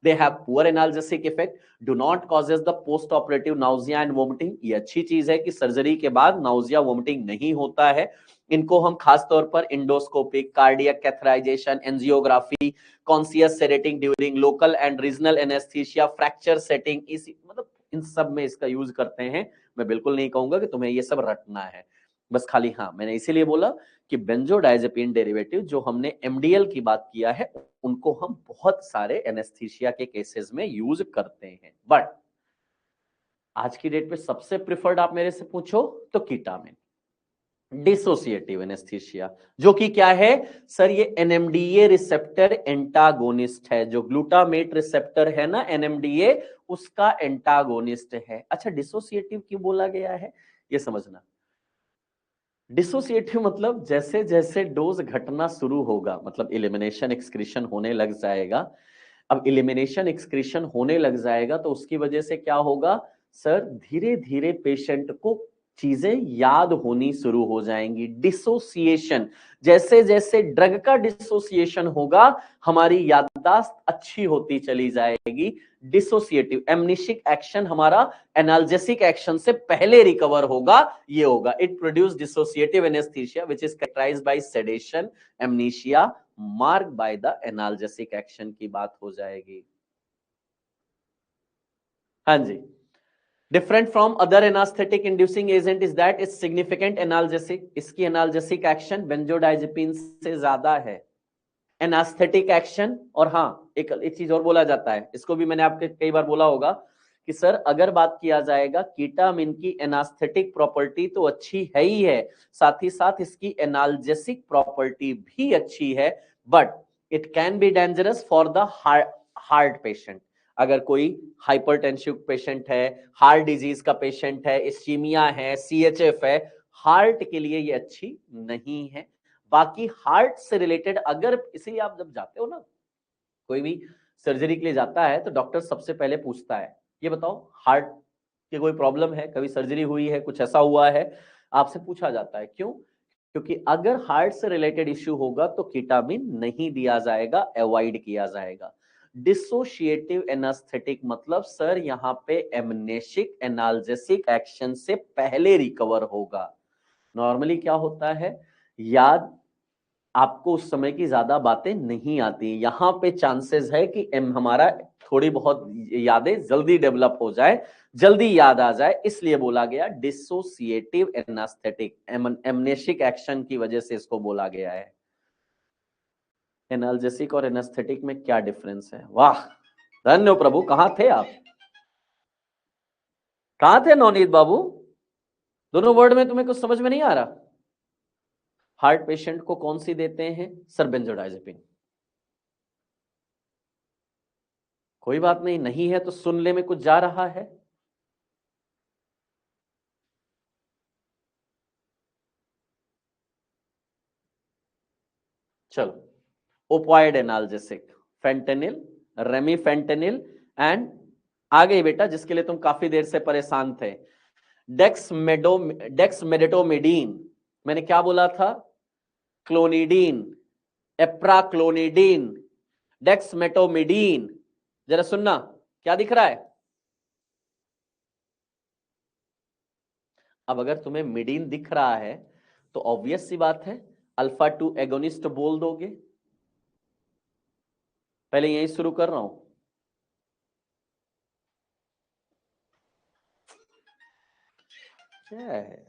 They have poor analgesic effect, do not causes the post operative nausea and vomiting। ये अच्छी चीज है कि सर्जरी के बाद नाउजिया वोमिटिंग नहीं होता है। इनको हम खास तौर पर endoscopic, cardiac catheterisation, angiography, conscious sedating during local and regional anaesthesia, fracture setting, इसी मतलब इन सब में इसका यूज करते हैं। मैं बिल्कुल नहीं कहूंगा कि तुम्हें ये सब रटना है, बस खाली हाँ मैंने इसीलिए बोला कि बेंजोडाइजेपिन डेरिवेटिव जो हमने एमडीएल की बात किया है, उनको हम बहुत सारे एनेस्थीसिया के केसेस में यूज करते हैं। बट आज की डेट पे सबसे प्रिफर्ड आप मेरे से पूछो तो कीटामिन। डिसोसिएटिव एनेस्थीसिया, जो कि क्या है सर, ये एनएमडीए रिसेप्टर एंटागोनिस्ट है, जो ग्लूटामेट रिसेप्टर है ना एनएमडीए, उसका एंटागोनिस्ट है। अच्छा, डिसोसिएटिव क्यों बोला गया है ये समझना। डिसोसिएटिव मतलब जैसे जैसे डोज घटना शुरू होगा, मतलब एलिमिनेशन एक्सक्रीशन होने लग जाएगा। अब एलिमिनेशन एक्सक्रीशन होने लग जाएगा तो उसकी वजह से क्या होगा सर, धीरे धीरे पेशेंट को चीजें याद होनी शुरू हो जाएंगी। डिसोसिएशन, जैसे जैसे ड्रग का डिसोसिएशन होगा हमारी याददाश्त अच्छी होती चली जाएगी। डिसोसिएटिव एमनेसिक एक्शन हमारा एनाल्जेसिक एक्शन से पहले रिकवर होगा, ये होगा। It produce dissociative anaesthesia which is characterised by sedation, amnesia mark by the analgesic action की बात हो जाएगी। हाँ जी, different from other anaesthetic inducing agent is that it's significant analgesic, इसकी एनाल्जेसिक एक्शन बेंजोडाइजेपिन से ज्यादा है। एनास्थेटिक एक्शन, और हाँ एक चीज और बोला जाता है, इसको भी मैंने आपके कई बार बोला होगा कि सर अगर बात किया जाएगा कीटामिन की एनास्थेटिक प्रॉपर्टी तो अच्छी है ही है, साथ ही साथ इसकी एनाल्जेसिक प्रॉपर्टी भी अच्छी है, but it can be dangerous for the heart patient. अगर कोई हाइपरटेंसिव पेशेंट है, हार्ट डिजीज का पेशेंट है, इस्कीमिया है, सीएचएफ है, हार्ट के लिए ये अच्छी नहीं है। बाकी हार्ट से रिलेटेड अगर, इसीलिए आप जब जाते हो ना कोई भी सर्जरी के लिए जाता है तो डॉक्टर सबसे पहले पूछता है ये बताओ हार्ट की कोई प्रॉब्लम है, कभी सर्जरी हुई है, कुछ ऐसा हुआ है, आपसे पूछा जाता है। क्यों? क्योंकि अगर हार्ट से रिलेटेड इश्यू होगा तो कीटामिन नहीं दिया जाएगा, अवॉइड किया जाएगा। डिसोशिएटिव एनास्थेटिक मतलब सर यहां पे एमनेसिक एनाल्जेसिक एक्शन से पहले रिकवर होगा। नॉर्मली क्या होता है, याद आपको उस समय की ज्यादा बातें नहीं आती, यहां पे चांसेस है कि हमारा थोड़ी बहुत यादें जल्दी डेवलप हो जाए, जल्दी याद आ जाए, इसलिए बोला गया डिसोसिएटिव एनास्थेटिक, एमनेसिक एक्शन की वजह से इसको बोला गया है। एनाल्जेसिक और एनास्थेटिक में क्या डिफरेंस है? वाह, धन्य हो प्रभु, कहां थे आप, कहां थे नवनीत बाबू? दोनों वर्ड में तुम्हें कुछ समझ में नहीं आ रहा? हार्ट पेशेंट को कौन सी देते हैं सर? बेंजोडाइजेपिन। कोई बात नहीं, नहीं है तो सुनने में कुछ जा रहा है। चलो, ओपॉइड एनाल्जेसिक, फेंटेनिल, रेमीफेंटेनिल एंड आ गई बेटा जिसके लिए तुम काफी देर से परेशान थे, डेक्समेडेटोमिडीन। मैंने क्या बोला था? क्लोनिडीन, एप्राक्लोनिडीन, डेक्समेटोमिडीन। जरा सुनना, क्या दिख रहा है? अब अगर तुम्हें मिडीन दिख रहा है तो ऑब्वियस सी बात है अल्फा 2 एगोनिस्ट बोल दोगे। पहले यही शुरू कर रहा हूं। क्या है?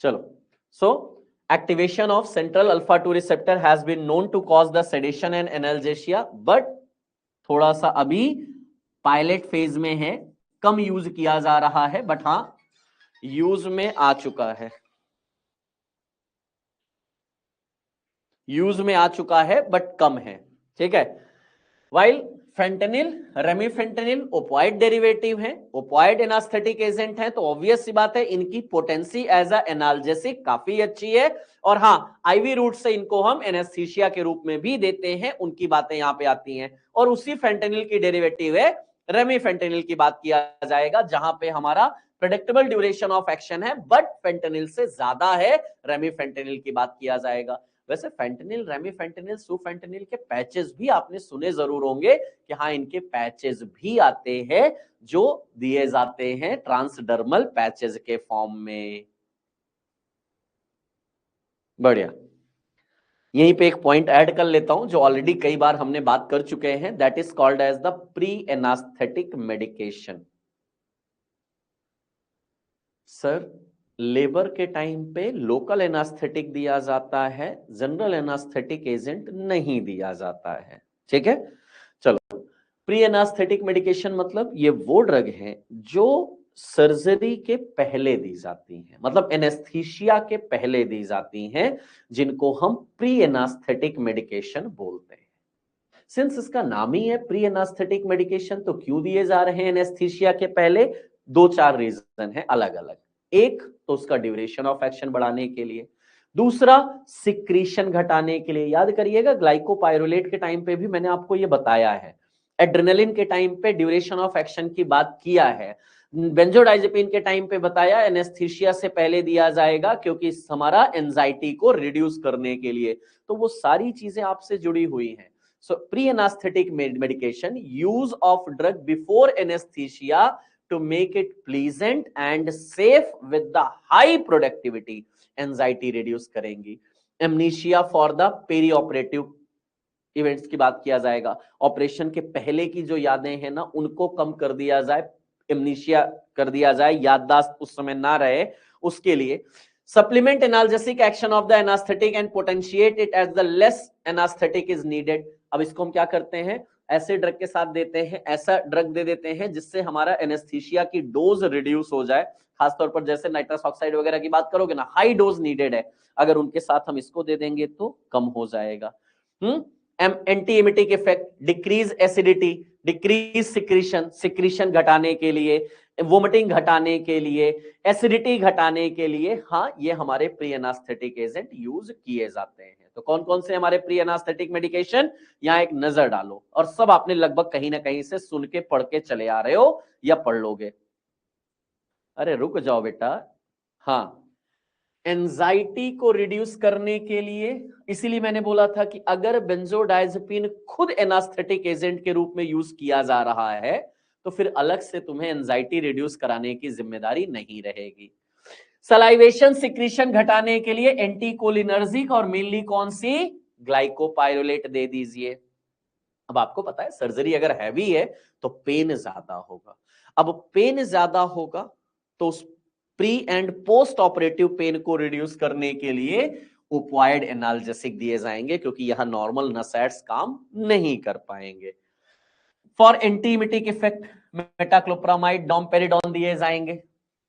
चलो, सो activation of central alpha 2 receptor has been known to cause the sedation and analgesia, but थोड़ा सा अभी पायलट फेज में है, कम यूज किया जा रहा है, बट हाँ यूज में आ चुका है, यूज में आ चुका है बट कम है, ठीक है। वाइल फेंटेनिल, रेमीफेंटेनिल ओपॉइड डेरिवेटिव है, ओपॉइड एनास्थेटिक एजेंट है, तो ऑब्वियस सी बात है इनकी पोटेंसी एज अ एनाल्जेसिक काफी अच्छी है, और हाँ आईवी रूट से इनको हम एनेस्थीसिया के रूप में भी देते हैं, उनकी बातें यहां पे आती हैं। और उसी फेंटेनिल की डेरिवेटिव है रेमीफेंटेनिल की बात किया जाएगा, जहां पे हमारा प्रेडिक्टेबल ड्यूरेशन ऑफ एक्शन है बट फेंटेनिल से ज्यादा है, रेमीफेंटेनिल की बात किया जाएगा। वैसे फेंटेनिल, रेमीफेंटेनिल, सुफेंटेनिल के पैचेस भी आपने सुने जरूर होंगे कि हाँ इनके पैचेस भी आते हैं जो दिए जाते हैं ट्रांसडर्मल पैचेस के फॉर्म में। बढ़िया, यहीं पे एक पॉइंट ऐड कर लेता हूं जो ऑलरेडी कई बार हमने बात कर चुके हैं, that is called as the pre anaesthetic medication. Sir labour के टाइम पे लोकल एनास्थेटिक दिया जाता है, जनरल एनास्थेटिक एजेंट नहीं दिया जाता है, ठीक है। चलो, प्री एनास्थेटिक मेडिकेशन मतलब ये वो ड्रग है जो सर्जरी के पहले दी जाती हैं, मतलब एनेस्थीसिया के पहले दी जाती हैं, जिनको हम प्री एनास्थेटिक मेडिकेशन बोलते हैं। सिंस इसका नाम ही है प्री एनास्थेटिक मेडिकेशन, तो क्यों दिए जा रहे हैं एनेस्थीसिया के पहले? 2-4 रीजन है अलग अलग। एक तो उसका ड्यूरेशन ऑफ एक्शन बढ़ाने के लिए, दूसरा सिक्रीशन घटाने के लिए। याद करिएगा ग्लाइकोपाइरुलेट के टाइम पे भी मैंने आपको ये बताया है, एड्रेनलिन के टाइम पे ड्यूरेशन ऑफ एक्शन की बात किया है, बेंजोडाइजेपिन के टाइम पे बताया एनेस्थीसिया से पहले दिया जाएगा क्योंकि हमारा एंजाइटी को रिड्यूस करने के लिए। तो वो सारी चीजें आपसे जुड़ी हुई हैं। So pre-anesthetic medication, use of drug before anesthesia to make it pleasant and safe with the high productivity, anxiety reduce करेंगी। Amnesia for the perioperative events की बात किया जाएगा, ऑपरेशन के पहले की जो यादें हैं ना उनको कम कर दिया जाए, एमनीशिया कर दिया जाए, याददाश्त उस समय ना रहे उसके लिए। Supplement analgesic action of the anaesthetic and potentiate it as the less anaesthetic is needed. अब इसको हम क्या करते हैं, ऐसे ड्रग के साथ देते हैं, ऐसा ड्रग दे देते हैं जिससे हमारा एनेस्थीसिया की डोज रिड्यूस हो जाए। खासतौर पर जैसे नाइट्रस ऑक्साइड वगैरह की बात करोगे ना, हाई डोज नीडेड है, अगर उनके साथ हम इसको दे देंगे तो कम हो जाएगा। Anti emetic effect, decrease acidity, decrease secretion, secretion घटाने के लिए, वोमिटिंग घटाने के लिए, एसिडिटी घटाने के लिए। हाँ, ये हमारे प्री एनास्थेटिक एजेंट यूज किए जाते हैं। तो कौन कौन से हमारे प्री एनास्थेटिक मेडिकेशन, यहाँ एक नजर डालो, और सब आपने लगभग कहीं ना कहीं से सुन के पढ़ के चले आ रहे हो या पढ़ लोगे। अरे रुक जाओ बेटा। हाँ, एंजाइटी को रिड्यूस करने के लिए, इसीलिए मैंने बोला था कि अगर बेंजोडाइजेपिन खुद एनास्थेटिक एजेंट के रूप में यूज किया जा रहा है तो फिर अलग से तुम्हें एंजाइटी रिड्यूस कराने की जिम्मेदारी नहीं रहेगी। सलाइवेशन सिक्रीशन घटाने के लिए एंटीकोलिनर्जिक और मेनली कौन सी, ग्लाइकोपाइरुलेट दे दीजिए। अब आपको पता है सर्जरी अगर हैवी है तो पेन ज्यादा होगा। अब पेन ज्यादा होगा तो उस pre and post operative pain को रिड्यूस करने के लिए ओपियोइड एनाल्जेसिक दिए जाएंगे, क्योंकि यहां नॉर्मल नसैट्स काम नहीं कर पाएंगे। फॉर एंटीमिटिक इफेक्ट मेटाक्लोप्रामाइड, डोमपेरिडोन दिए जाएंगे,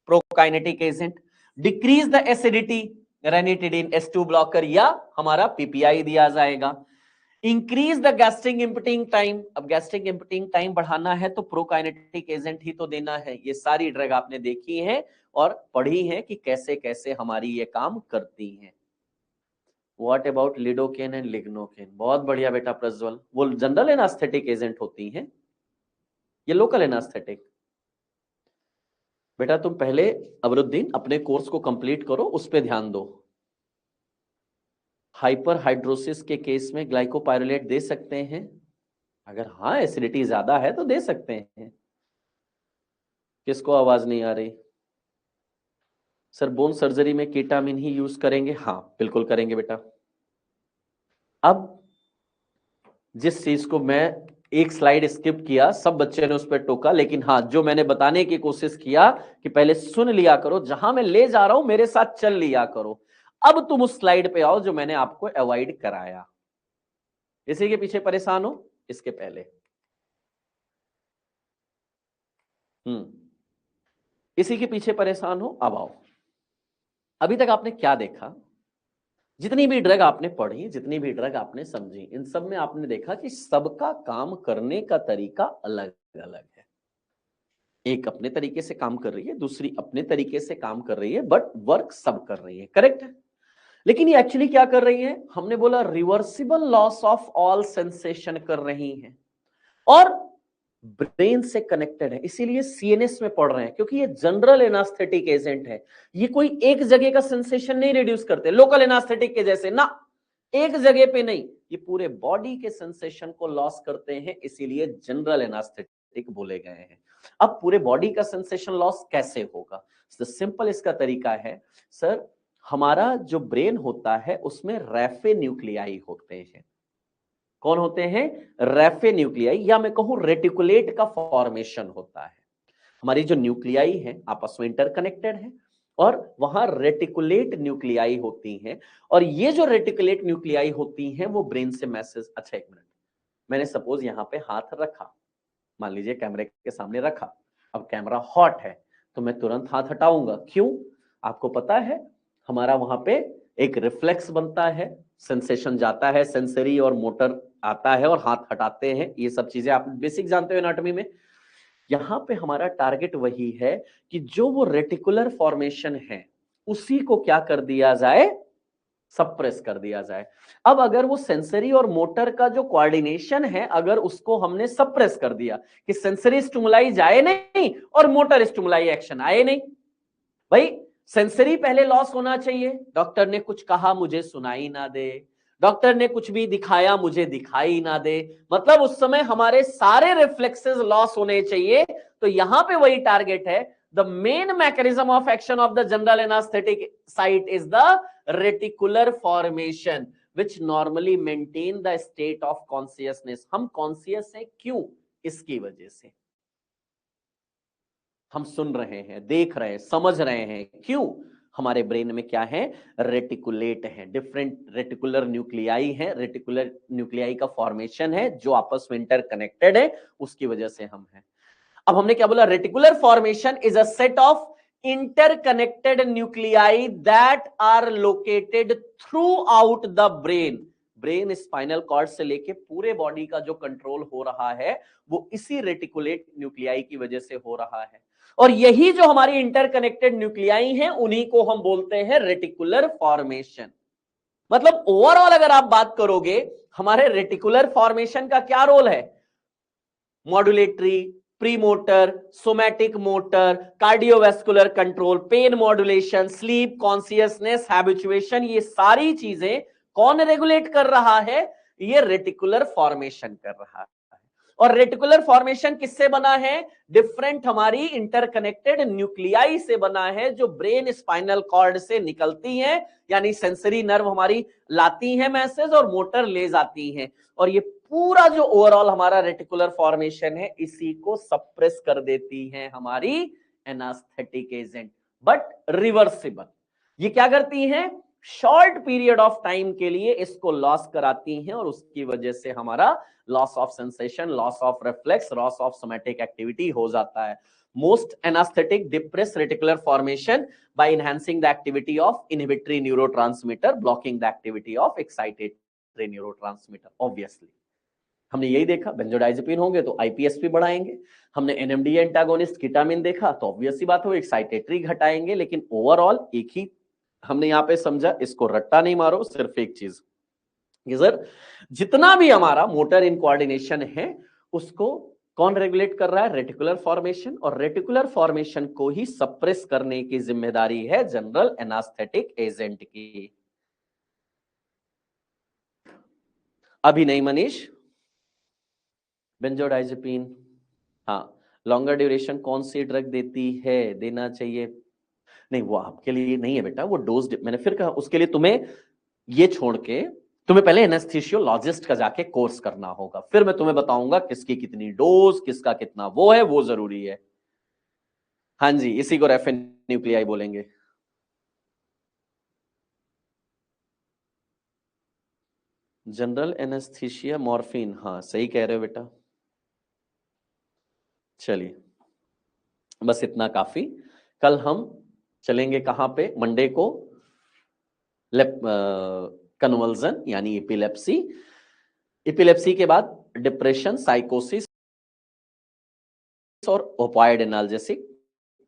prokinetic agent. Decrease the acidity, ranitidine S2 blocker या हमारा पीपीआई दिया जाएगा। Increase the gastric emptying time, अब गैस्ट्रिक इम्पटिंग टाइम बढ़ाना है तो प्रोकाइनेटिक एजेंट ही तो देना है। ये सारी ड्रग आपने देखी है और पढ़ी है कि कैसे कैसे हमारी ये काम करती हैं। What about lidocaine and lignocaine? बहुत बढ़िया बेटा प्रज्वल, वो जनरल एनास्थेटिक एजेंट होती हैं, ये लोकल एनास्थेटिक। बेटा तुम पहले अबरुद्दीन अपने कोर्स को कंप्लीट करो, उस पर ध्यान दो। हाइपर हाइड्रोसिस के केस में ग्लाइकोपाइरुलेट दे सकते हैं, अगर हाँ एसिडिटी ज्यादा है तो दे सकते हैं। किसको आवाज नहीं आ रही? सर बोन सर्जरी में कीटामिन ही यूज करेंगे? हाँ बिल्कुल करेंगे बेटा। अब जिस चीज को मैं एक स्लाइड स्किप किया, सब बच्चे ने उस पर टोका, लेकिन हाँ जो मैंने बताने की कोशिश किया कि पहले सुन लिया करो, जहां मैं ले जा रहा हूं मेरे साथ चल लिया करो। अब तुम उस स्लाइड पे आओ जो मैंने आपको अवॉइड कराया। इसी के पीछे परेशान हो? इसके पहले इसी के पीछे परेशान हो? अब आओ। अभी तक आपने क्या देखा? जितनी भी ड्रग आपने पढ़ी, जितनी भी ड्रग आपने समझी, इन सब में आपने देखा कि सबका काम करने का तरीका अलग अलग है। एक अपने तरीके से काम कर रही है, दूसरी अपने तरीके से काम कर रही है, बट वर्क सब कर रही है, करेक्ट है। लेकिन ये एक्चुअली क्या कर रही है? हमने बोला reversible loss of all sensation कर रही है और ब्रेन से कनेक्टेड है, इसीलिए सीएनएस में पढ़ रहे हैं, क्योंकि ये जनरल एनास्थेटिक एजेंट है। ये कोई एक जगह का सेंसेशन नहीं रिड्यूस करते लोकल एनास्थेटिक के जैसे ना, एक जगह पे नहीं, ये पूरे बॉडी के सेंसेशन को लॉस करते हैं, इसीलिए जनरल एनास्थेटिक बोले गए हैं। अब पूरे बॉडी का सेंसेशन लॉस कैसे होगा? सिंपल इसका तरीका है सर, हमारा जो ब्रेन होता है उसमें रैफे न्यूक्लियाई होते हैं। कौन होते हैं? रैफे न्यूक्लियाई, या मैं कहूं रेटिकुलेट का फॉर्मेशन होता है। हमारी जो न्यूक्लियाई है आपस में इंटरकनेक्टेड है और वहां रेटिकुलेट न्यूक्लियाई होती हैं, और ये जो रेटिकुलेट न्यूक्लियाई होती हैं वो ब्रेन से मैसेज, अच्छा एक मिनट, मैंने सपोज यहां पे हाथ रखा, मान लीजिए कैमरे के सामने रखा, अब कैमरा हॉट है तो मैं तुरंत हाथ हटाऊंगा। क्यों? आपको पता है हमारा वहां पे एक रिफ्लेक्स बनता है, सेंसेशन जाता है, सेंसरी और मोटर आता है और हाथ हटाते हैं। ये सब चीजें आप बेसिक जानते हो एनाटॉमी में। यहां पे हमारा टारगेट वही है कि जो वो रेटिकुलर फॉर्मेशन है उसी को क्या कर दिया जाए, सप्रेस कर दिया जाए। अब अगर वो सेंसरी और मोटर का जो कोऑर्डिनेशन है अगर उसको हमने सप्रेस कर दिया कि सेंसरी स्टिमुलाई जाए नहीं और मोटर स्टिमुलाई एक्शन आए नहीं, भाई सेंसरी पहले लॉस होना चाहिए, डॉक्टर ने कुछ कहा मुझे सुनाई ना दे, डॉक्टर ने कुछ भी दिखाया मुझे दिखाई ना दे, मतलब उस समय हमारे सारे रिफ्लेक्सेस लॉस होने चाहिए। तो यहां पे वही टारगेट है। The main mechanism of action of the general anaesthetic site is the reticular formation which normally maintain the state of consciousness. हम कॉन्सियस हैं क्यों? इसकी वजह से हम सुन रहे हैं, देख रहे हैं, समझ रहे हैं। क्यों? हमारे ब्रेन में क्या है, रेटिकुलेट है, डिफरेंट रेटिकुलर न्यूक्लियाई है, रेटिकुलर न्यूक्लियाई का फॉर्मेशन है जो आपस में इंटरकनेक्टेड है, उसकी वजह से हम हैं। अब हमने क्या बोला, reticular formation is a set of interconnected nuclei that are located throughout the brain. Brain spinal cord से लेके पूरे बॉडी का जो कंट्रोल हो रहा है वो इसी रेटिकुलेट न्यूक्लियाई की वजह से हो रहा है। और यही जो हमारी इंटरकनेक्टेड न्यूक्लियाई हैं उन्हीं को हम बोलते हैं रेटिकुलर फॉर्मेशन। मतलब ओवरऑल अगर आप बात करोगे हमारे रेटिकुलर फॉर्मेशन का क्या रोल है, modulatory, premotor, somatic motor, cardiovascular control, pain modulation, sleep, consciousness, habituation, ये सारी चीजें कौन रेगुलेट कर रहा है? ये रेटिकुलर फॉर्मेशन कर रहा है। और रेटिकुलर फॉर्मेशन किससे बना है? डिफरेंट हमारी इंटरकनेक्टेड न्यूक्लियाई से बना है जो ब्रेन स्पाइनल कॉर्ड से निकलती हैं, यानी सेंसरी नर्व हमारी लाती हैं मैसेज और मोटर ले जाती हैं। और ये पूरा जो ओवरऑल हमारा रेटिकुलर फॉर्मेशन है इसी को सप्रेस कर देती है हमारी एनास्थेटिक एजेंट, बट रिवर्सिबल। ये क्या करती हैं? शॉर्ट पीरियड ऑफ टाइम के लिए इसको लॉस कराती हैं और उसकी वजह से हमारा loss of sensation, loss of reflex, loss of somatic activity हो जाता है। Most anaesthetic depress reticular formation by enhancing the activity of inhibitory neurotransmitter, blocking the activity of excitatory neurotransmitter. Obviously हमने यही देखा, बेंजोडाइजेपिन होंगे तो आईपीएसपी बढ़ाएंगे, हमने एनएमडी एंटागोनिस्ट कीटामिन देखा तो ऑब्वियस सी बात हो एक्साइटेटरी घटाएंगे। लेकिन ओवरऑल एक ही हमने यहां पे समझा, इसको रट्टा नहीं मारो, सिर्फ एक चीज कि सर जितना भी हमारा मोटर इन कोऑर्डिनेशन है उसको कौन रेगुलेट कर रहा है? Reticular formation. और रेटिकुलर फॉर्मेशन को ही सप्रेस करने की जिम्मेदारी है जनरल एनास्थेटिक एजेंट की। अभी नहीं मनीष, बेंजोडाइजेपिन, हाँ, लॉन्गर ड्यूरेशन कौन सी ड्रग देती है, देना चाहिए? नहीं, वो आपके लिए नहीं है बेटा, वो डोज मैंने फिर कहा उसके लिए तुम्हें ये छोड़ के तुम्हें पहले एनेस्थीसियोलॉजिस्ट का जाके कोर्स करना होगा, फिर मैं तुम्हें बताऊंगा किसकी कितनी डोज, किसका कितना वो है, वो जरूरी है। हाँ जी, इसी को रेफेन न्यूक्लियाई बोलेंगे। जनरल एनेस्थीसिया मॉर्फिन, हाँ सही कह रहे हो बेटा। चलिए बस इतना काफी। कल हम चलेंगे कहां पे? मंडे को कन्वल्जन यानी एपिलेप्सी, एपिलेप्सी के बाद डिप्रेशन, साइकोसिस और ओपाइड एनाल्जेसिक,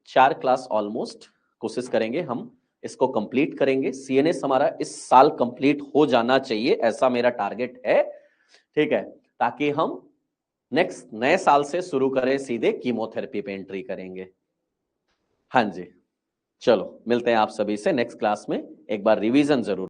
4 क्लास ऑलमोस्ट कोशिश करेंगे हम इसको कंप्लीट करेंगे। सीएनएस हमारा इस साल कंप्लीट हो जाना चाहिए, ऐसा मेरा टारगेट है, ठीक है, ताकि हम नेक्स्ट नए साल से शुरू करें, सीधे कीमोथेरेपी पे एंट्री करेंगे। हाँ जी, चलो मिलते हैं आप सभी से नेक्स्ट क्लास में। एक बार रिवीजन जरूर